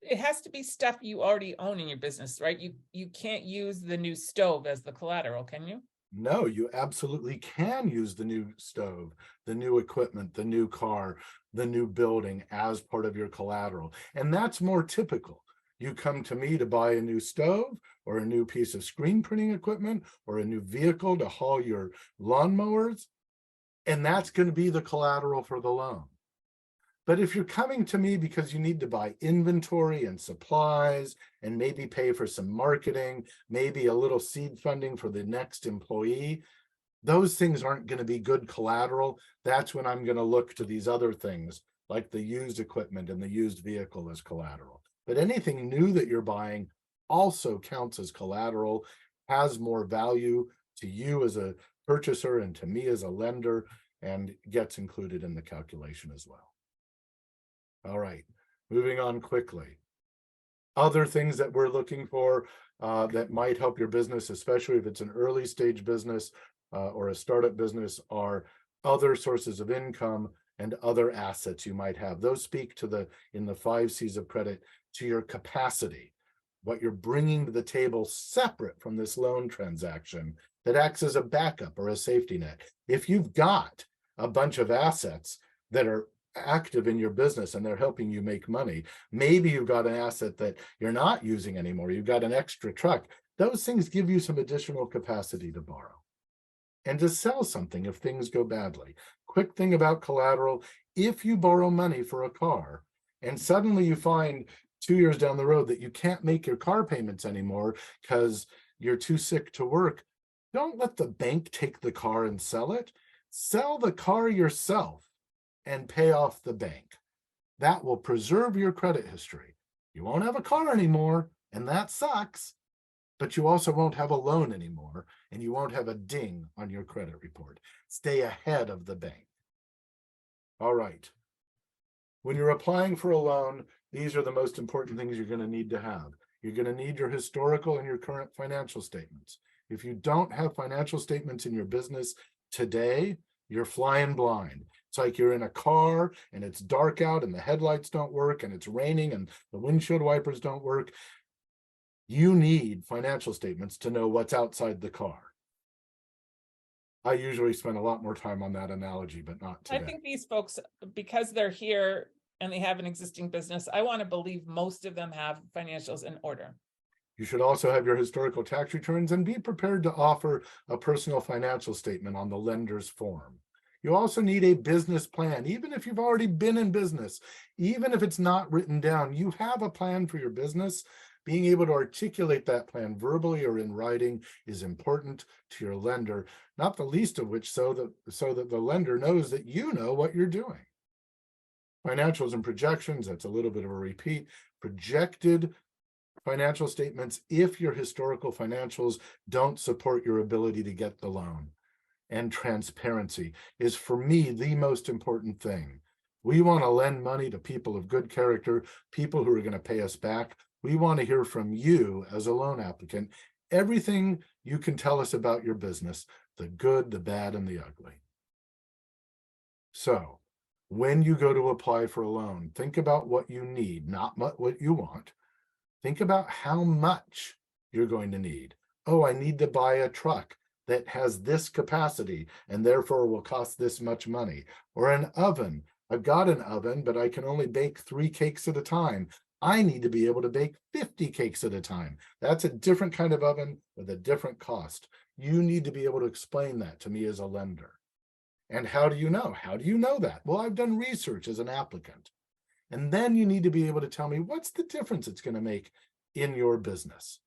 It has to be stuff you already own in your business, right? You can't use the new stove as the collateral, can you? No, you absolutely can use the new stove, the new equipment, the new car, the new building as part of your collateral. And that's more typical. You come to me to buy a new stove or a new piece of screen printing equipment or a new vehicle to haul your lawnmowers, and that's going to be the collateral for the loan. But if you're coming to me because you need to buy inventory and supplies and maybe pay for some marketing, maybe a little seed funding for the next employee, those things aren't going to be good collateral. That's when I'm going to look to these other things like the used equipment and the used vehicle as collateral. But anything new that you're buying also counts as collateral, has more value to you as a purchaser and to me as a lender, and gets included in the calculation as well. All right, moving on quickly. Other things that we're looking for that might help your business, especially if it's an early stage business or a startup business, are other sources of income and other assets you might have. Those speak to in the 5 C's of credit, to your capacity, what you're bringing to the table separate from this loan transaction that acts as a backup or a safety net. If you've got a bunch of assets that are active in your business and they're helping you make money, maybe you've got an asset that you're not using anymore, you've got an extra truck, those things give you some additional capacity to borrow and to sell something if things go badly. Quick thing about collateral: if you borrow money for a car and suddenly you find 2 years down the road that you can't make your car payments anymore because you're too sick to work, don't let the bank take the car and sell it. Sell the car yourself and pay off the bank. That will preserve your credit history. You won't have a car anymore, and that sucks, but you also won't have a loan anymore, and you won't have a ding on your credit report. Stay ahead of the bank. All right. When you're applying for a loan, these are the most important things you're going to need to have. You're going to need your historical and your current financial statements. If you don't have financial statements in your business today, you're flying blind. It's like you're in a car and it's dark out and the headlights don't work and it's raining and the windshield wipers don't work. You need financial statements to know what's outside the car. I usually spend a lot more time on that analogy, but not today. I think these folks, because they're here and they have an existing business, I want to believe most of them have financials in order. You should also have your historical tax returns and be prepared to offer a personal financial statement on the lender's form. You also need a business plan. Even if you've already been in business, even if it's not written down, you have a plan for your business. Being able to articulate that plan verbally or in writing is important to your lender, not the least of which so that the lender knows that you know what you're doing. Financials and projections, that's a little bit of a repeat. Projected financial statements if your historical financials don't support your ability to get the loan. And transparency is, for me, the most important thing. We want to lend money to people of good character, people who are going to pay us back. We want to hear from you as a loan applicant, everything you can tell us about your business, the good, the bad, and the ugly. So when you go to apply for a loan, think about what you need, not what you want. Think about how much you're going to need. Oh, I need to buy a truck that has this capacity and therefore will cost this much money. Or an oven. I've got an oven, but I can only bake 3 cakes at a time. I need to be able to bake 50 cakes at a time. That's a different kind of oven with a different cost. You need to be able to explain that to me as a lender. And how do you know? How do you know that? Well, I've done research as an applicant. And then you need to be able to tell me what's the difference it's going to make in your business.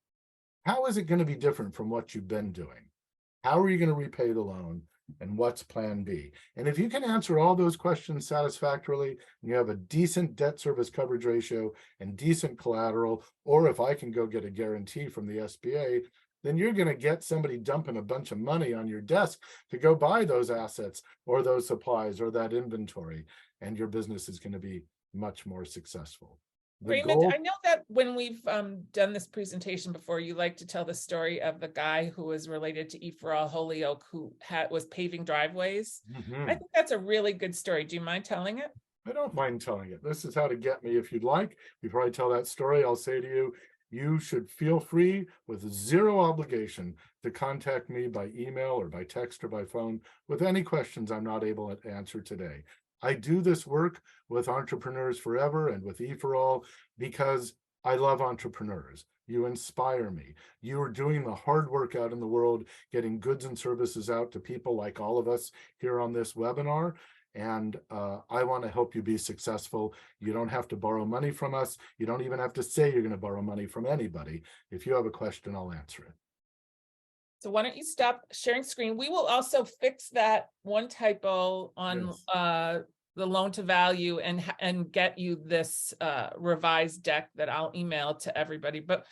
How is it going to be different from what you've been doing? How are you going to repay the loan? And what's plan B? And if you can answer all those questions satisfactorily, and you have a decent debt service coverage ratio and decent collateral, or if I can go get a guarantee from the SBA, then you're going to get somebody dumping a bunch of money on your desk to go buy those assets or those supplies or that inventory, and your business is going to be much more successful. The Raymond, goal, I know that when we've done this presentation before, you like to tell the story of the guy who was related to E for All Holyoke who was paving driveways. Mhm. I think that's a really good story. Do you mind telling it? I don't mind telling it. This is how to get me if you'd like. Before I tell that story, I'll say to you, you should feel free with zero obligation to contact me by email or by text or by phone with any questions I'm not able to answer today. I do this work with Entrepreneurs Forever and with E4All because I love entrepreneurs. You inspire me. You are doing the hard work out in the world, getting goods and services out to people like all of us here on this webinar. And I want to help you be successful. You don't have to borrow money from us. You don't even have to say you're going to borrow money from anybody. If you have a question, I'll answer it. So why don't you stop sharing screen? We will also fix that one typo on Yes. the loan to value and get you this revised deck that I'll email to everybody. But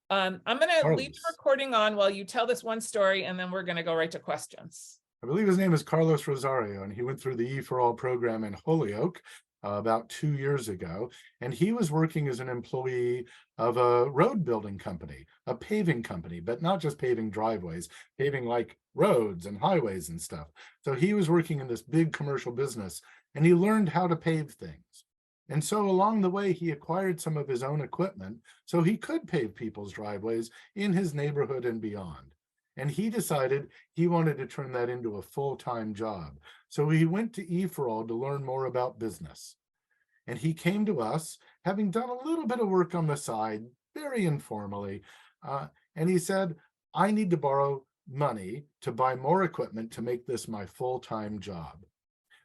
I'm going to leave the Carlos. recording on while you tell this one story, and then we're going to go right to questions. I believe his name is Carlos Rosario, and he went through the E4All program in Holyoke about 2 years ago. And he was working as an employee of a road building company, a paving company, but not just paving driveways, paving like roads and highways and stuff. So he was working in this big commercial business, and he learned how to pave things. And so along the way, he acquired some of his own equipment so he could pave people's driveways in his neighborhood and beyond. And he decided he wanted to turn that into a full-time job. So he went to E4All to learn more about business. And he came to us, having done a little bit of work on the side, very informally. And he said, I need to borrow money to buy more equipment to make this my full-time job.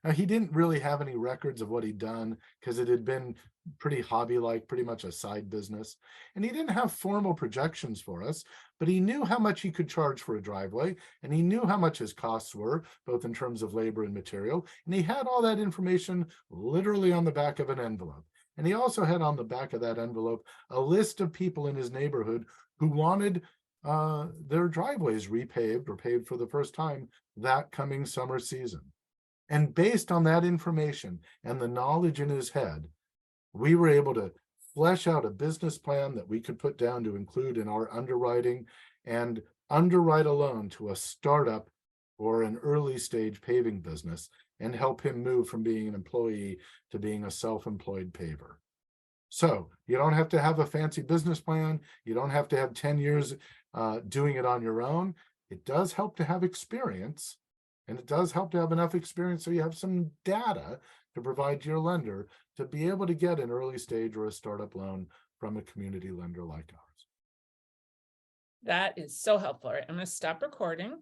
Now, he didn't really have any records of what he'd done because it had been pretty hobby-like, pretty much a side business. And he didn't have formal projections for us, but he knew how much he could charge for a driveway, and he knew how much his costs were, both in terms of labor and material. And he had all that information literally on the back of an envelope. And he also had on the back of that envelope a list of people in his neighborhood who wanted their driveways repaved or paved for the first time that coming summer season. And based on that information and the knowledge in his head, we were able to flesh out a business plan that we could put down to include in our underwriting and underwrite a loan to a startup or an early stage paving business and help him move from being an employee to being a self-employed paver. So you don't have to have a fancy business plan. You don't have to have 10 years doing it on your own. It does help to have experience. And it does help to have enough experience so you have some data to provide to your lender to be able to get an early stage or a startup loan from a community lender like ours. That is so helpful. All right, I'm going to stop recording.